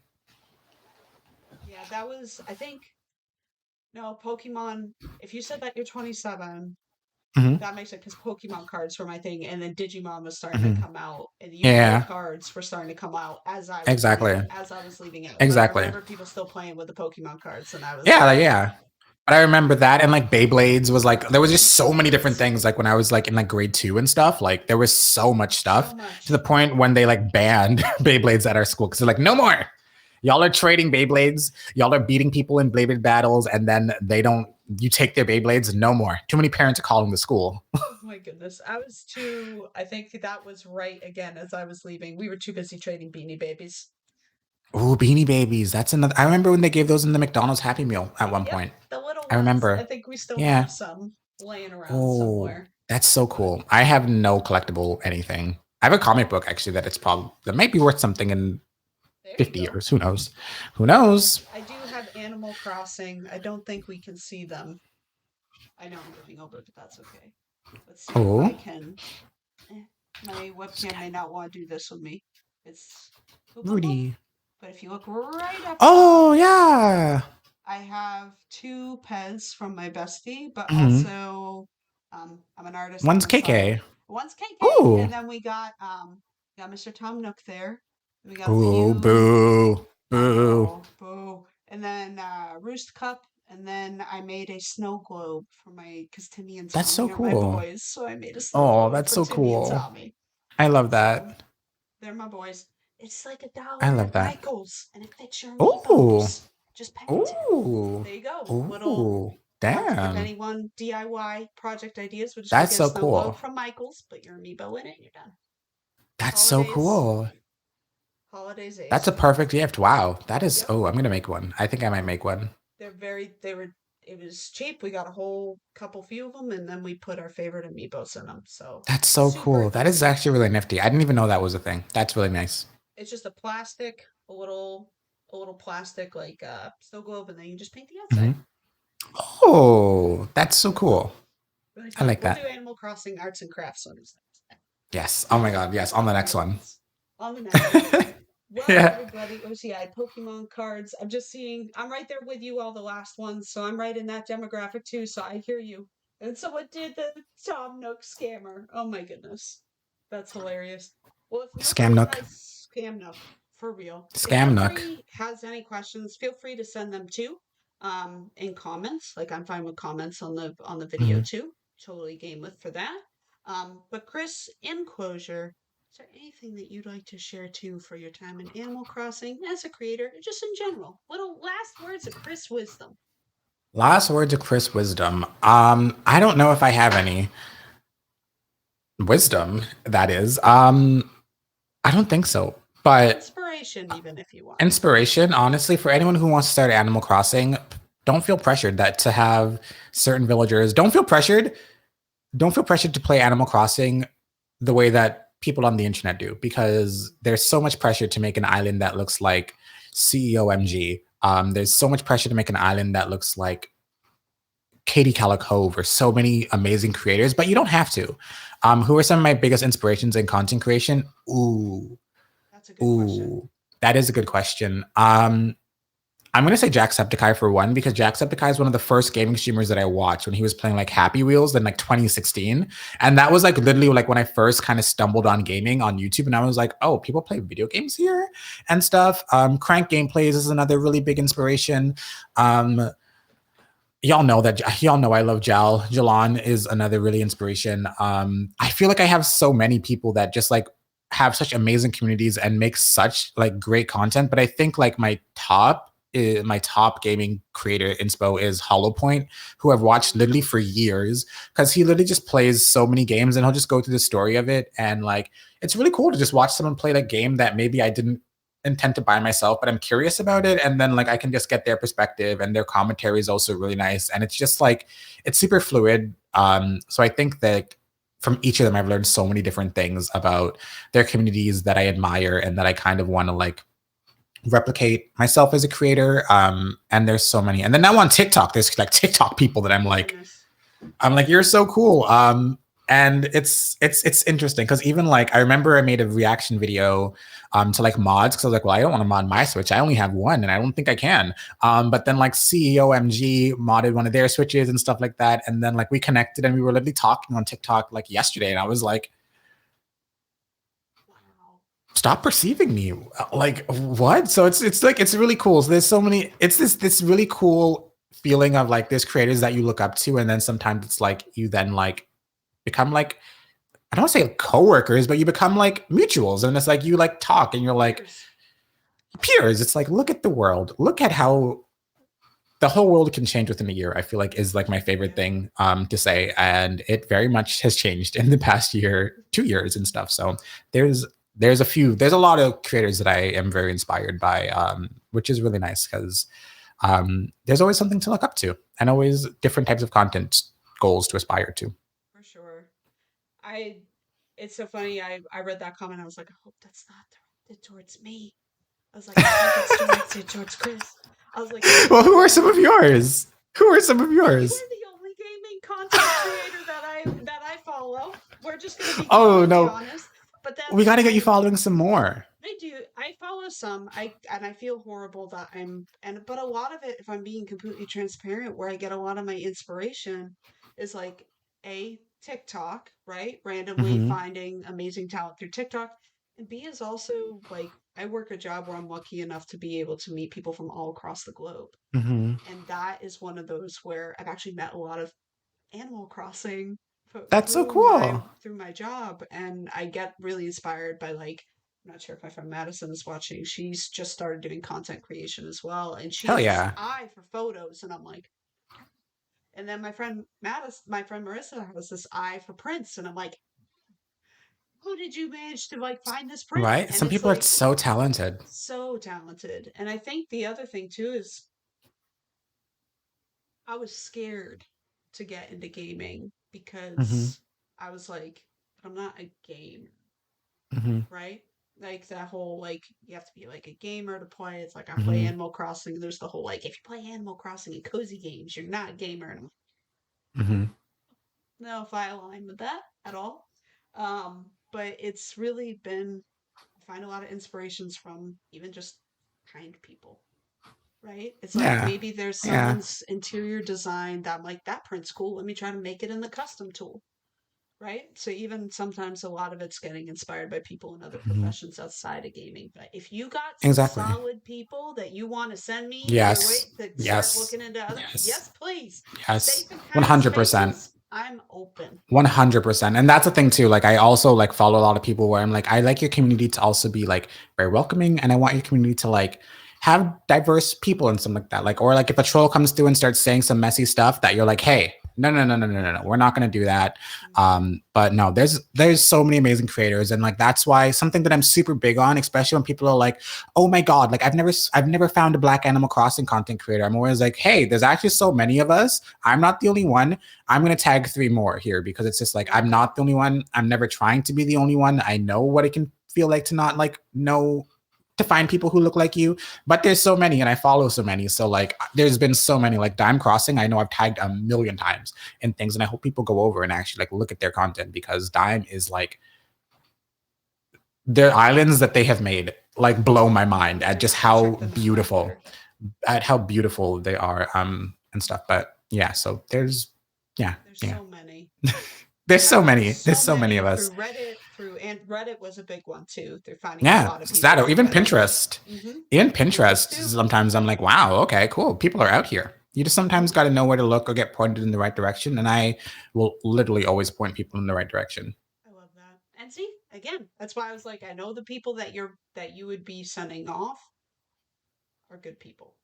[SPEAKER 1] Yeah, that was, I think, no, Pokemon. If you said that you're 27,
[SPEAKER 2] Hmm.
[SPEAKER 1] that makes it because Pokemon cards were my thing, and then Digimon was starting to
[SPEAKER 2] Hmm.
[SPEAKER 1] come out, and Yu-Gi-Oh
[SPEAKER 2] Yeah,
[SPEAKER 1] cards were starting to come out
[SPEAKER 2] exactly.
[SPEAKER 1] as I was leaving out. But I
[SPEAKER 2] Exactly.
[SPEAKER 1] remember people still playing with the Pokemon cards, and I was
[SPEAKER 2] Yeah, like,
[SPEAKER 1] like,
[SPEAKER 2] yeah. But I remember that and like Beyblades was like there was just so many different
[SPEAKER 1] Beyblades,
[SPEAKER 2] things like when I was like in like grade 2 and stuff. Like there was so much
[SPEAKER 1] so
[SPEAKER 2] stuff to the
[SPEAKER 1] much.
[SPEAKER 2] point when they like banned Beyblades at our school because they're like, no more. Y'all are trading Beyblades. Y'all are beating people in Beyblade battles, and then they don't. You take their Beyblades. No more. Too many parents are calling the school.
[SPEAKER 1] Oh my goodness, I was too. I think that was right again as I was leaving. We were too busy trading Beanie Babies.
[SPEAKER 2] Oh, Beanie Babies. That's another. I remember when they gave those in the McDonald's Happy Meal at one
[SPEAKER 1] Yep,
[SPEAKER 2] point.
[SPEAKER 1] the little
[SPEAKER 2] I
[SPEAKER 1] ones. I
[SPEAKER 2] remember.
[SPEAKER 1] think we still
[SPEAKER 2] Yeah.
[SPEAKER 1] have some laying around
[SPEAKER 2] Oh,
[SPEAKER 1] somewhere.
[SPEAKER 2] that's so
[SPEAKER 1] But
[SPEAKER 2] cool. I have no collectible anything. I have a comic book actually that it's probably that might be worth something in
[SPEAKER 1] there you
[SPEAKER 2] 50
[SPEAKER 1] go.
[SPEAKER 2] years. Who knows? Who knows?
[SPEAKER 1] I do have Animal Crossing. I don't think we can see them. I know I'm moving over, but that's okay. Let's see if I
[SPEAKER 2] Oh,
[SPEAKER 1] can. eh, My webcam may not want to do this with me. It's boop, boop, boop.
[SPEAKER 2] Rudy.
[SPEAKER 1] But if you look right up top,
[SPEAKER 2] Oh, yeah.
[SPEAKER 1] I have two pets from my bestie, but
[SPEAKER 2] Hmm.
[SPEAKER 1] also I'm an artist on
[SPEAKER 2] One's
[SPEAKER 1] the side.
[SPEAKER 2] KK.
[SPEAKER 1] One's KK,
[SPEAKER 2] Oh,
[SPEAKER 1] and then we got Mr. Tom Nook there. We got a
[SPEAKER 2] oh,
[SPEAKER 1] few.
[SPEAKER 2] boo,
[SPEAKER 1] I
[SPEAKER 2] boo.
[SPEAKER 1] know, boo. And then Roost Cup, and then I made a snow globe for my because Timmy and
[SPEAKER 2] That's so
[SPEAKER 1] Tommy are my
[SPEAKER 2] cool.
[SPEAKER 1] boys, so I made a snow
[SPEAKER 2] Oh,
[SPEAKER 1] globe
[SPEAKER 2] that's
[SPEAKER 1] for
[SPEAKER 2] so
[SPEAKER 1] Timmy and
[SPEAKER 2] cool.
[SPEAKER 1] Tommy.
[SPEAKER 2] I love
[SPEAKER 1] So
[SPEAKER 2] that.
[SPEAKER 1] they're my boys. It's like
[SPEAKER 2] I
[SPEAKER 1] $1
[SPEAKER 2] love
[SPEAKER 1] at
[SPEAKER 2] that.
[SPEAKER 1] Michael's, and it fits your
[SPEAKER 2] Oh,
[SPEAKER 1] meatballs. Just paint it.
[SPEAKER 2] oh,
[SPEAKER 1] There you go. Little
[SPEAKER 2] oh.
[SPEAKER 1] To give
[SPEAKER 2] Damn.
[SPEAKER 1] anyone DIY project ideas. We're just gonna
[SPEAKER 2] That's
[SPEAKER 1] get a
[SPEAKER 2] so
[SPEAKER 1] snow globe
[SPEAKER 2] cool.
[SPEAKER 1] from Michaels, put your amiibo in it, and you're done.
[SPEAKER 2] That's so
[SPEAKER 1] Holidays,
[SPEAKER 2] cool.
[SPEAKER 1] holidays
[SPEAKER 2] That's a
[SPEAKER 1] ace.
[SPEAKER 2] perfect gift. Wow. That is,
[SPEAKER 1] Yep,
[SPEAKER 2] oh, I'm gonna make one. I think I might make one.
[SPEAKER 1] they were. It was cheap. We got a whole few of them, and then we put our favorite amiibos in them. So
[SPEAKER 2] That's so
[SPEAKER 1] super
[SPEAKER 2] cool. That is
[SPEAKER 1] easy.
[SPEAKER 2] actually really nifty. I didn't even know that was a thing. That's really nice.
[SPEAKER 1] It's just a plastic, a little plastic like snow globe, and then you just paint the outside.
[SPEAKER 2] Hmm. Oh, that's so cool.
[SPEAKER 1] Really
[SPEAKER 2] I
[SPEAKER 1] fun.
[SPEAKER 2] like
[SPEAKER 1] We'll do
[SPEAKER 2] that.
[SPEAKER 1] Animal Crossing arts and crafts on this next
[SPEAKER 2] Yes. Oh my God. Yes. On the next one.
[SPEAKER 1] Yes. On the next one. Well,
[SPEAKER 2] Yeah.
[SPEAKER 1] everybody, oh, see, I had Pokemon cards. I'm just seeing, I'm right there with you all the last ones, so I'm right in that demographic too, so I hear you. And someone did the Tom Nook scammer. Oh my goodness. That's hilarious. Well, if
[SPEAKER 2] Scam
[SPEAKER 1] nobody
[SPEAKER 2] Nook.
[SPEAKER 1] has Scam Nook, for real, if
[SPEAKER 2] Scam Nook.
[SPEAKER 1] nobody has any questions, feel free to send them too, in comments. Like I'm fine with comments on the video
[SPEAKER 2] Mhm.
[SPEAKER 1] too. Totally game with for that. But Chris, in closure, is there anything that you'd like to share too for your time in Animal Crossing as a creator, just in general? Little last words of Chris wisdom.
[SPEAKER 2] Last words of Chris Wisdom. I don't know if I have any wisdom, that is. I don't think so. But
[SPEAKER 1] Inspiration, even if you want.
[SPEAKER 2] inspiration, honestly, for anyone who wants to start Animal Crossing, don't feel pressured that to have certain villagers. Don't feel pressured. Don't feel pressured to play Animal Crossing the way that people on the internet do, because there's so much pressure to make an island that looks like CEOMG. There's so much pressure to make an island that looks like Katie Calico or so many amazing creators, but you don't have to. Who are some of my biggest inspirations in content creation?
[SPEAKER 1] That's a good question.
[SPEAKER 2] Ooh, that is a good question. I'm gonna say Jacksepticeye for one, because Jacksepticeye is one of the first gaming streamers that I watched when he was playing like Happy Wheels in like 2016, and that was like literally like when I first kind of stumbled on gaming on YouTube, and I was like, oh, people play video games here and stuff. Crank Gameplays is another really big inspiration. Um, y'all know I love Jalon is another really inspiration. I feel like I have so many people that just like have such amazing communities and make such like great content, but I think like my top gaming creator inspo is Hollow Point, who I've watched
[SPEAKER 1] Mm,
[SPEAKER 2] literally for years, because he literally just plays so many games and he'll just go through the story of it, and like it's really cool to just watch someone play that game that maybe I didn't intend to buy myself, but I'm curious about it. And then like I can just get their perspective, and their commentary is also really nice. And it's just like it's super fluid. So I think that from each of them, I've learned so many different things about their communities that I admire and that I kind of want to like replicate myself as a creator. And there's so many. And then now on TikTok, there's like TikTok people that
[SPEAKER 1] oh goodness.
[SPEAKER 2] I'm like, you're so cool. And it's interesting because even like I remember I made a reaction video to like mods, because I was like, well, I don't want to mod my Switch. I only have one, and I don't think I can. But then like CEOMG modded one of their Switches and stuff like that, and then like we connected and we were literally talking on TikTok like yesterday, and I was like,
[SPEAKER 1] Wow.
[SPEAKER 2] stop perceiving me like what? So it's like it's really cool. So there's so many. It's this really cool feeling of like there's creators that you look up to, and then sometimes it's like you then like become like I don't want to say coworkers, but you become like mutuals, and it's like you like talk, and you're like
[SPEAKER 1] Years.
[SPEAKER 2] peers. It's like look at the world, look at how the whole world can change within a year. I feel like is like my favorite
[SPEAKER 1] Yeah.
[SPEAKER 2] thing to say, and it very much has changed in the past year, 2 years, and stuff. So there's there's a lot of creators that I am very inspired by, which is really nice because there's always something to look up to, and always different types of content goals to aspire to.
[SPEAKER 1] For sure. I it's so funny. I read that comment. I was like, I hope that's not directed towards me. I was like, I hope it's directed towards Chris. I was like,
[SPEAKER 2] Well,
[SPEAKER 1] you
[SPEAKER 2] who are
[SPEAKER 1] are
[SPEAKER 2] some of yours? Who are some of
[SPEAKER 1] you
[SPEAKER 2] yours?
[SPEAKER 1] are the only gaming content creator that I follow. We're just gonna be
[SPEAKER 2] Oh
[SPEAKER 1] completely
[SPEAKER 2] no,
[SPEAKER 1] honest. But
[SPEAKER 2] we
[SPEAKER 1] that's
[SPEAKER 2] got to get you following some more.
[SPEAKER 1] I do. I follow some. I feel horrible that but a lot of it, if I'm being completely transparent, where I get a lot of my inspiration is like A, TikTok, right? Randomly
[SPEAKER 2] Mm-hmm.
[SPEAKER 1] finding amazing talent through TikTok. And B is also like I work a job where I'm lucky enough to be able to meet people from all across the globe.
[SPEAKER 2] Mm-hmm.
[SPEAKER 1] And that is one of those where I've actually met a lot of Animal Crossing
[SPEAKER 2] That's so cool.
[SPEAKER 1] through my job, and I get really inspired by like I'm not sure if my friend Madison is watching. She's just started doing content creation as well, and she
[SPEAKER 2] Hell
[SPEAKER 1] has this
[SPEAKER 2] yeah.
[SPEAKER 1] eye for photos, and I'm like, And then my friend Marissa has this eye for prints, and I'm like, how did you manage to like find this print?
[SPEAKER 2] Right?
[SPEAKER 1] And
[SPEAKER 2] Some
[SPEAKER 1] it's
[SPEAKER 2] people are
[SPEAKER 1] like
[SPEAKER 2] so talented.
[SPEAKER 1] so talented. And I think the other thing too is I was scared to get into gaming
[SPEAKER 2] Hmm.
[SPEAKER 1] because I was like, I'm not a gamer,
[SPEAKER 2] Hmm.
[SPEAKER 1] right? Like that whole like you have to be like a gamer to play. It's like I play
[SPEAKER 2] Hmm.
[SPEAKER 1] Animal Crossing. There's the whole like if you play Animal Crossing and cozy games, you're not a gamer. And
[SPEAKER 2] Hmm.
[SPEAKER 1] know if I align with that at all. But it's really been, I find a lot of inspirations from even just kind people, right? It's like
[SPEAKER 2] Yeah.
[SPEAKER 1] maybe there's
[SPEAKER 2] Yeah.
[SPEAKER 1] someone's interior design that I'm like, that print's cool. Let me try to make it in the custom tool, right? So even sometimes a lot of it's getting inspired by people in other
[SPEAKER 2] Hmm.
[SPEAKER 1] professions outside of gaming. But if you got some
[SPEAKER 2] Exactly.
[SPEAKER 1] solid people that you want to send me your way
[SPEAKER 2] Yes.
[SPEAKER 1] to start
[SPEAKER 2] Yes.
[SPEAKER 1] looking into other,
[SPEAKER 2] Yes.
[SPEAKER 1] yes, please.
[SPEAKER 2] Yes.
[SPEAKER 1] Safe and kind
[SPEAKER 2] 100%.
[SPEAKER 1] spaces, I'm open.
[SPEAKER 2] 100%. And that's the thing too. Like I also like follow a lot of people where I'm like, I like your community to also be like very welcoming. And I want your community to like have diverse people and something like that. Like, or like if a troll comes through and starts saying some messy stuff that you're like, hey, no, no, no, no, no, no, no. We're not gonna do that. But no, there's so many amazing creators. And like that's why something that I'm super big on, especially when people are like, oh my God, like I've never found a Black Animal Crossing content creator. I'm always like, hey, there's actually so many of us. I'm not the only one. I'm going to tag 3 more here because it's just like I'm not the only one. I'm never trying to be the only one. I know what it can feel like to not like know to find people who look like you, but there's so many and I follow so many. So like there's been so many like Dime Crossing. I know I've tagged a million times in things and I hope people go over and actually like look at their content because Dime is like their islands that they have made like blow my mind
[SPEAKER 1] I'm
[SPEAKER 2] at
[SPEAKER 1] gonna
[SPEAKER 2] just
[SPEAKER 1] have to check them out
[SPEAKER 2] beautiful
[SPEAKER 1] after.
[SPEAKER 2] how beautiful they are and stuff. But yeah, so there's yeah,
[SPEAKER 1] There's
[SPEAKER 2] yeah.
[SPEAKER 1] so many.
[SPEAKER 2] There's
[SPEAKER 1] I've
[SPEAKER 2] so
[SPEAKER 1] learned
[SPEAKER 2] many. There's
[SPEAKER 1] so
[SPEAKER 2] so many of
[SPEAKER 1] many
[SPEAKER 2] us.
[SPEAKER 1] through Reddit, and Reddit was a big one too. They're finding a
[SPEAKER 2] Yeah,
[SPEAKER 1] lot of
[SPEAKER 2] it's that
[SPEAKER 1] people
[SPEAKER 2] or
[SPEAKER 1] through
[SPEAKER 2] even
[SPEAKER 1] Reddit.
[SPEAKER 2] Pinterest.
[SPEAKER 1] Mm-hmm.
[SPEAKER 2] Even
[SPEAKER 1] Pinterest
[SPEAKER 2] Pinterest,
[SPEAKER 1] too.
[SPEAKER 2] sometimes I'm
[SPEAKER 1] Yep.
[SPEAKER 2] like, wow, okay, cool. People are out here. You just sometimes
[SPEAKER 1] Mm-hmm.
[SPEAKER 2] got to know where to look or get pointed in the right direction. And I will literally always point people in the right direction.
[SPEAKER 1] I love that. And see, again, that's why I was like, I know the people that you would be sending off are good people.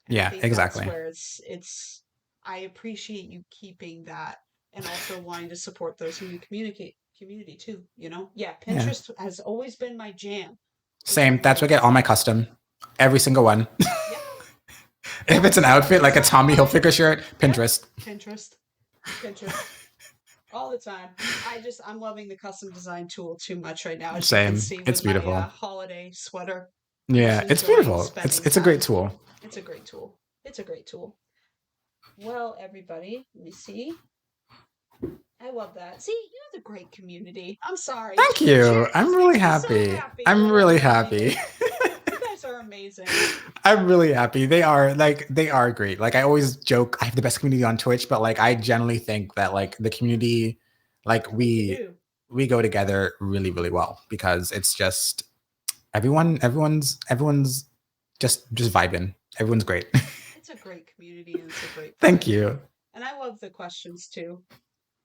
[SPEAKER 1] And I
[SPEAKER 2] Yeah,
[SPEAKER 1] think that's
[SPEAKER 2] exactly.
[SPEAKER 1] where it's I appreciate you keeping that and also wanting to support those in your community too, you know? Yeah,
[SPEAKER 2] Yeah.
[SPEAKER 1] Pinterest has always been my jam. It's
[SPEAKER 2] Same. That's where I get all my custom. Every single one.
[SPEAKER 1] yep.
[SPEAKER 2] If
[SPEAKER 1] Well,
[SPEAKER 2] it's an
[SPEAKER 1] every
[SPEAKER 2] outfit like a
[SPEAKER 1] time
[SPEAKER 2] Tommy
[SPEAKER 1] I
[SPEAKER 2] Hilfiger shirt,
[SPEAKER 1] yep,
[SPEAKER 2] Pinterest.
[SPEAKER 1] Pinterest. Pinterest. All the time. I'm loving the custom design tool too much right now, as you can
[SPEAKER 2] Same.
[SPEAKER 1] see with
[SPEAKER 2] It's
[SPEAKER 1] my
[SPEAKER 2] beautiful.
[SPEAKER 1] holiday sweater. I'm just
[SPEAKER 2] Yeah, it's
[SPEAKER 1] enjoying
[SPEAKER 2] beautiful. It's
[SPEAKER 1] spending
[SPEAKER 2] it's a great
[SPEAKER 1] time.
[SPEAKER 2] tool.
[SPEAKER 1] It's a great tool. It's a great tool. Well, everybody, let me see. I love that. See, you have a great community. I'm sorry.
[SPEAKER 2] Thank you.
[SPEAKER 1] It
[SPEAKER 2] I'm
[SPEAKER 1] just
[SPEAKER 2] really
[SPEAKER 1] makes me so
[SPEAKER 2] happy.
[SPEAKER 1] happy
[SPEAKER 2] I'm
[SPEAKER 1] when I
[SPEAKER 2] really
[SPEAKER 1] join
[SPEAKER 2] happy.
[SPEAKER 1] you. You guys are amazing.
[SPEAKER 2] I'm really happy. They are great. Like I always joke, I have the best community on Twitch, but like I generally think that like the community, like
[SPEAKER 1] I think you do.
[SPEAKER 2] we go together really, really well because it's just everyone's just vibing. Everyone's great.
[SPEAKER 1] It's a great community and it's a great
[SPEAKER 2] Thank
[SPEAKER 1] vibe.
[SPEAKER 2] you.
[SPEAKER 1] And I love the questions too.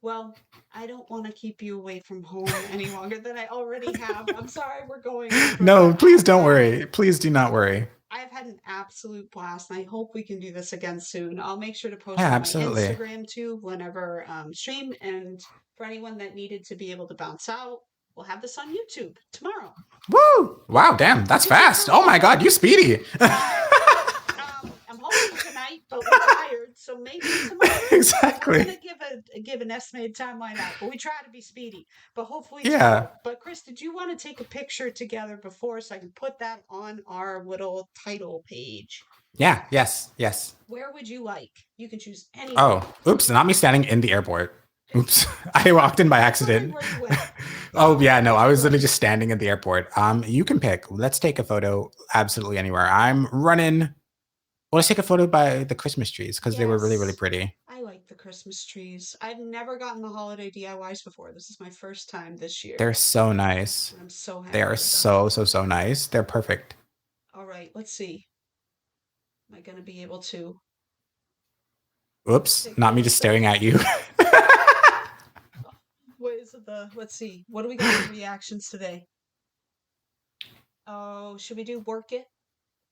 [SPEAKER 1] Well, I don't want to keep you away from home any longer than I already have. I'm sorry we're going over,
[SPEAKER 2] No,
[SPEAKER 1] but
[SPEAKER 2] please don't worry. Please do not worry.
[SPEAKER 1] I've had an absolute blast, and I hope we can do this again soon. I'll make sure to post
[SPEAKER 2] Yeah,
[SPEAKER 1] on my
[SPEAKER 2] absolutely.
[SPEAKER 1] Instagram too whenever stream. And for anyone that needed to be able to bounce out, we'll have this on YouTube tomorrow.
[SPEAKER 2] Woo! Wow, damn, that's
[SPEAKER 1] YouTube
[SPEAKER 2] fast. Oh my god, you speedy.
[SPEAKER 1] I'm hoping tonight, but we're tired, so maybe tomorrow. I'm
[SPEAKER 2] Exactly.
[SPEAKER 1] gonna give an estimated timeline out, but we try to be speedy. But hopefully
[SPEAKER 2] Yeah.
[SPEAKER 1] tomorrow. But Chris, did you want to take a picture together before so I can put that on our little title page?
[SPEAKER 2] Yeah, yes, yes.
[SPEAKER 1] Where would you like? You can choose anywhere.
[SPEAKER 2] Oh, oops, not me standing in the airport. Oops. I walked in by
[SPEAKER 1] I was wondering
[SPEAKER 2] accident.
[SPEAKER 1] where you went.
[SPEAKER 2] Oh yeah, no, I
[SPEAKER 1] Where you
[SPEAKER 2] was
[SPEAKER 1] went.
[SPEAKER 2] literally just standing at the airport. You can pick. Let's take a photo absolutely anywhere. I'm running. Well, let's take a photo by the Christmas trees because they were really, really
[SPEAKER 1] Yes.
[SPEAKER 2] pretty.
[SPEAKER 1] I like the Christmas trees. I've never gotten the holiday DIYs before. This is my first time this year,
[SPEAKER 2] They're so nice.
[SPEAKER 1] and I'm so
[SPEAKER 2] They
[SPEAKER 1] happy
[SPEAKER 2] are
[SPEAKER 1] with them.
[SPEAKER 2] so nice. They're perfect.
[SPEAKER 1] All right, let's see. Am I going to be able to
[SPEAKER 2] Oops,
[SPEAKER 1] take
[SPEAKER 2] not me
[SPEAKER 1] this
[SPEAKER 2] just staring
[SPEAKER 1] thing?
[SPEAKER 2] at you.
[SPEAKER 1] What is the, let's see. What do we got for reactions today? Oh, should we do work it?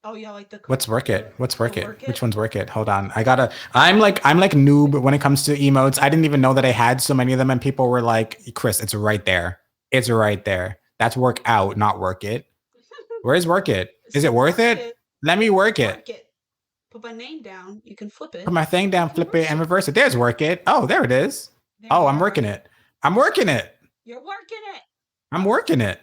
[SPEAKER 1] Oh yeah, like
[SPEAKER 2] What's work it? What's work it?
[SPEAKER 1] work
[SPEAKER 2] Which
[SPEAKER 1] it.
[SPEAKER 2] one's work it? Hold on. I'm like noob when it comes to emotes. I didn't even know that I had so many of them, and people were like, Chris, it's right there. It's right there. That's work out, not work it. Where's work it? Is it worth
[SPEAKER 1] Work
[SPEAKER 2] it?
[SPEAKER 1] it.
[SPEAKER 2] Let me work it.
[SPEAKER 1] Work it. Put my name down. You can flip
[SPEAKER 2] Put
[SPEAKER 1] it
[SPEAKER 2] my thing down,
[SPEAKER 1] and
[SPEAKER 2] flip it, and reverse it. There's work it. Oh, there it is.
[SPEAKER 1] There
[SPEAKER 2] Oh,
[SPEAKER 1] you
[SPEAKER 2] I'm
[SPEAKER 1] go.
[SPEAKER 2] working it. I'm working it.
[SPEAKER 1] You're working it.
[SPEAKER 2] I'm working it.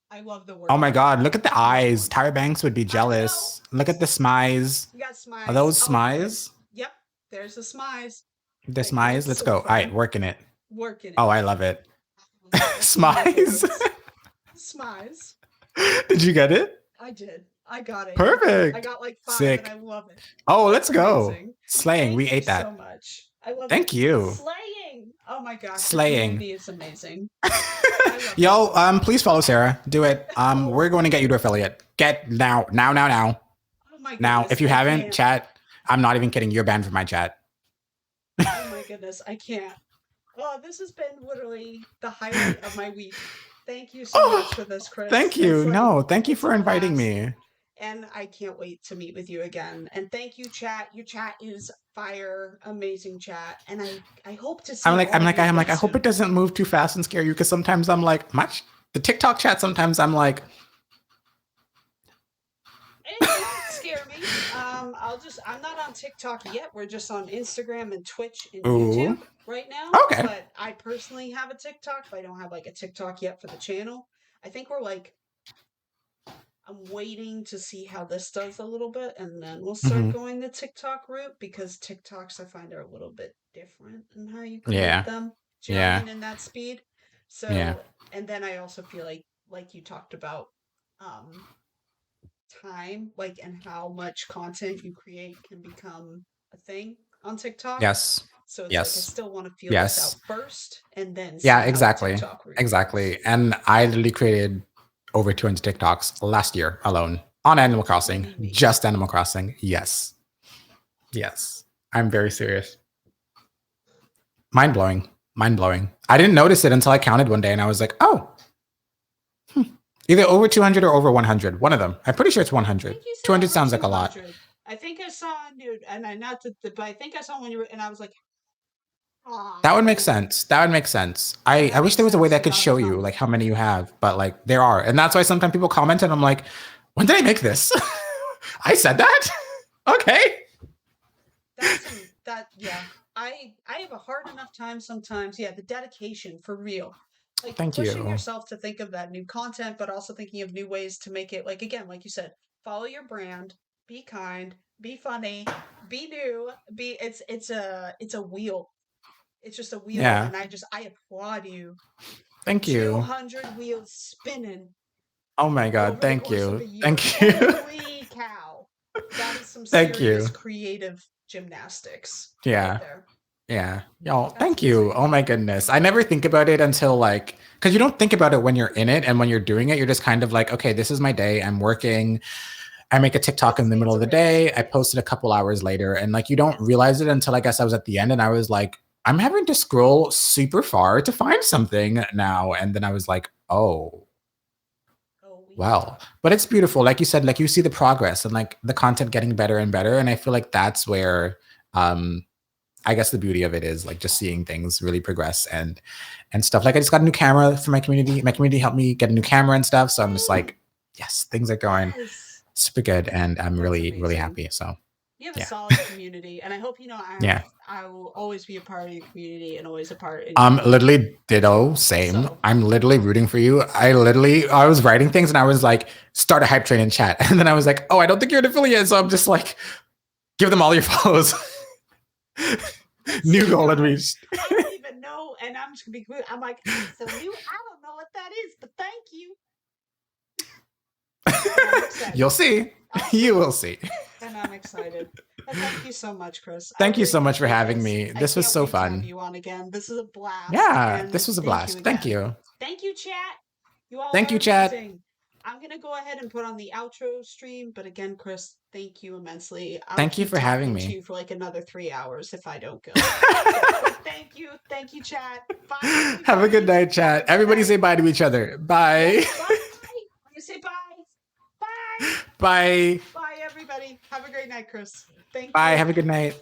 [SPEAKER 1] I love the word.
[SPEAKER 2] Oh my God, look at the eyes. Tyra Banks would be jealous. Look at the smize.
[SPEAKER 1] You got smize.
[SPEAKER 2] Are those smize?
[SPEAKER 1] Yep. There's the smize.
[SPEAKER 2] The smize? Let's go. All right, working it.
[SPEAKER 1] Working it.
[SPEAKER 2] Oh, I love it. Smize.
[SPEAKER 1] Smize.
[SPEAKER 2] Did you get it?
[SPEAKER 1] I did. I got it.
[SPEAKER 2] Perfect.
[SPEAKER 1] I got like 5
[SPEAKER 2] Sick.
[SPEAKER 1] and I love it.
[SPEAKER 2] Oh, let's go.
[SPEAKER 1] Amazing.
[SPEAKER 2] Slaying. We ate that.
[SPEAKER 1] So much. I love
[SPEAKER 2] Thank you.
[SPEAKER 1] Slaying. Oh my gosh.
[SPEAKER 2] Slaying.
[SPEAKER 1] It's amazing.
[SPEAKER 2] Yo, please follow Sarah. Do it. We're going to get you to affiliate. Get now. Oh my goodness. Now, if you haven't, chat. I'm not even kidding. You're banned from my chat.
[SPEAKER 1] Oh my goodness. I can't. Oh, this has been literally the highlight of my week. Thank you so much for this, Chris.
[SPEAKER 2] Thank you. Thank you for inviting me.
[SPEAKER 1] And I can't wait to meet with you again. And thank you, chat. Your chat is fire, amazing chat. And I hope to see. I'm like,
[SPEAKER 2] I hope it doesn't move too fast and scare you, because sometimes I'm like, the TikTok chat. Sometimes I'm like,
[SPEAKER 1] it won't scare me. I'm not on TikTok yet. We're just on Instagram and Twitch and YouTube right now.
[SPEAKER 2] Okay.
[SPEAKER 1] But I personally have a TikTok, but I don't have like a TikTok yet for the channel. I think I'm waiting to see how this does a little bit, and then we'll start going the TikTok route, because TikToks I find are a little bit different in how you create them. Do you know what I mean? In that speed. So, and then I also feel like you talked about time, and how much content you create can become a thing on TikTok.
[SPEAKER 2] Yes.
[SPEAKER 1] So it's I still want to feel this out first, and then see
[SPEAKER 2] exactly.
[SPEAKER 1] Exactly.
[SPEAKER 2] And I literally created over 200 TikToks last year alone on Animal Crossing. Just Animal Crossing. Yes. I'm very serious. Mind blowing. I didn't notice it until I counted one day, and I was like, oh. Either over 200 or over 100. One of them. I'm pretty sure it's 100. 200 sounds like a lot.
[SPEAKER 1] I think I saw, dude, and but I think I saw when you were, and I was like,
[SPEAKER 2] that would make sense. I wish there was a way that could show you like how many you have, but like there are. And that's why sometimes people comment and I'm like, when did I make this? I said that? Okay.
[SPEAKER 1] I have a hard enough time sometimes. Yeah, the dedication for real.
[SPEAKER 2] Thank you.
[SPEAKER 1] Pushing yourself to think of that new content, but also thinking of new ways to make it, again, like you said, follow your brand, be kind, be funny, be new, it's a wheel. It's just a wheel, and I applaud you.
[SPEAKER 2] Thank you.
[SPEAKER 1] 200 wheels spinning.
[SPEAKER 2] Oh my God! Thank you.
[SPEAKER 1] Holy cow! That is some serious creative gymnastics.
[SPEAKER 2] Yeah. Right there. Yeah. Y'all, thank you. Oh my goodness. I never think about it until because you don't think about it when you're in it, and when you're doing it, you're just kind of like, okay, this is my day. I'm working. I make a TikTok in the middle of the day. I post it a couple hours later, and you don't realize it until I guess I was at the end, and I was like, I'm having to scroll super far to find something now. And then I was like, oh, well, but it's beautiful. Like you said, you see the progress and the content getting better and better. And I feel like that's where, I guess the beauty of it is just seeing things really progress and stuff. I just got a new camera for my community. My community helped me get a new camera and stuff. So I'm just like, yes, things are going super good. And I'm really, really happy. So
[SPEAKER 1] you have a solid community, and I hope I will always be a part of your community and always a part.
[SPEAKER 2] Literally ditto, same. So, I'm literally rooting for you. I was writing things and I was like, start a hype train in chat, and then I was like, oh, I don't think you're an affiliate, so I'm just like, give them all your follows. New goal reached.
[SPEAKER 1] I don't even know, and I'm just gonna be good. I'm like, so new. I don't know what that is, but thank you.
[SPEAKER 2] You'll see. You will see.
[SPEAKER 1] And I'm excited. And thank you so much, Chris.
[SPEAKER 2] Thank you so much for having me. This was so fun.
[SPEAKER 1] Have you on again. This is a blast.
[SPEAKER 2] Yeah, this was a blast. Thank you.
[SPEAKER 1] Thank you, chat. You all.
[SPEAKER 2] Thank you, chat.
[SPEAKER 1] I'm gonna go ahead and put on the outro stream, but again, Chris, thank you immensely.
[SPEAKER 2] Thank you for having me.
[SPEAKER 1] You for another 3 hours if I don't go. Thank you, chat. Bye. Everybody.
[SPEAKER 2] Have a good night, chat. Everybody say bye to each other. Bye.
[SPEAKER 1] Bye. You say bye. Bye.
[SPEAKER 2] Bye.
[SPEAKER 1] Bye, everybody. Have a great night, Chris. Thank
[SPEAKER 2] Bye.
[SPEAKER 1] you.
[SPEAKER 2] Have a good night.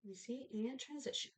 [SPEAKER 1] Let me see and transition.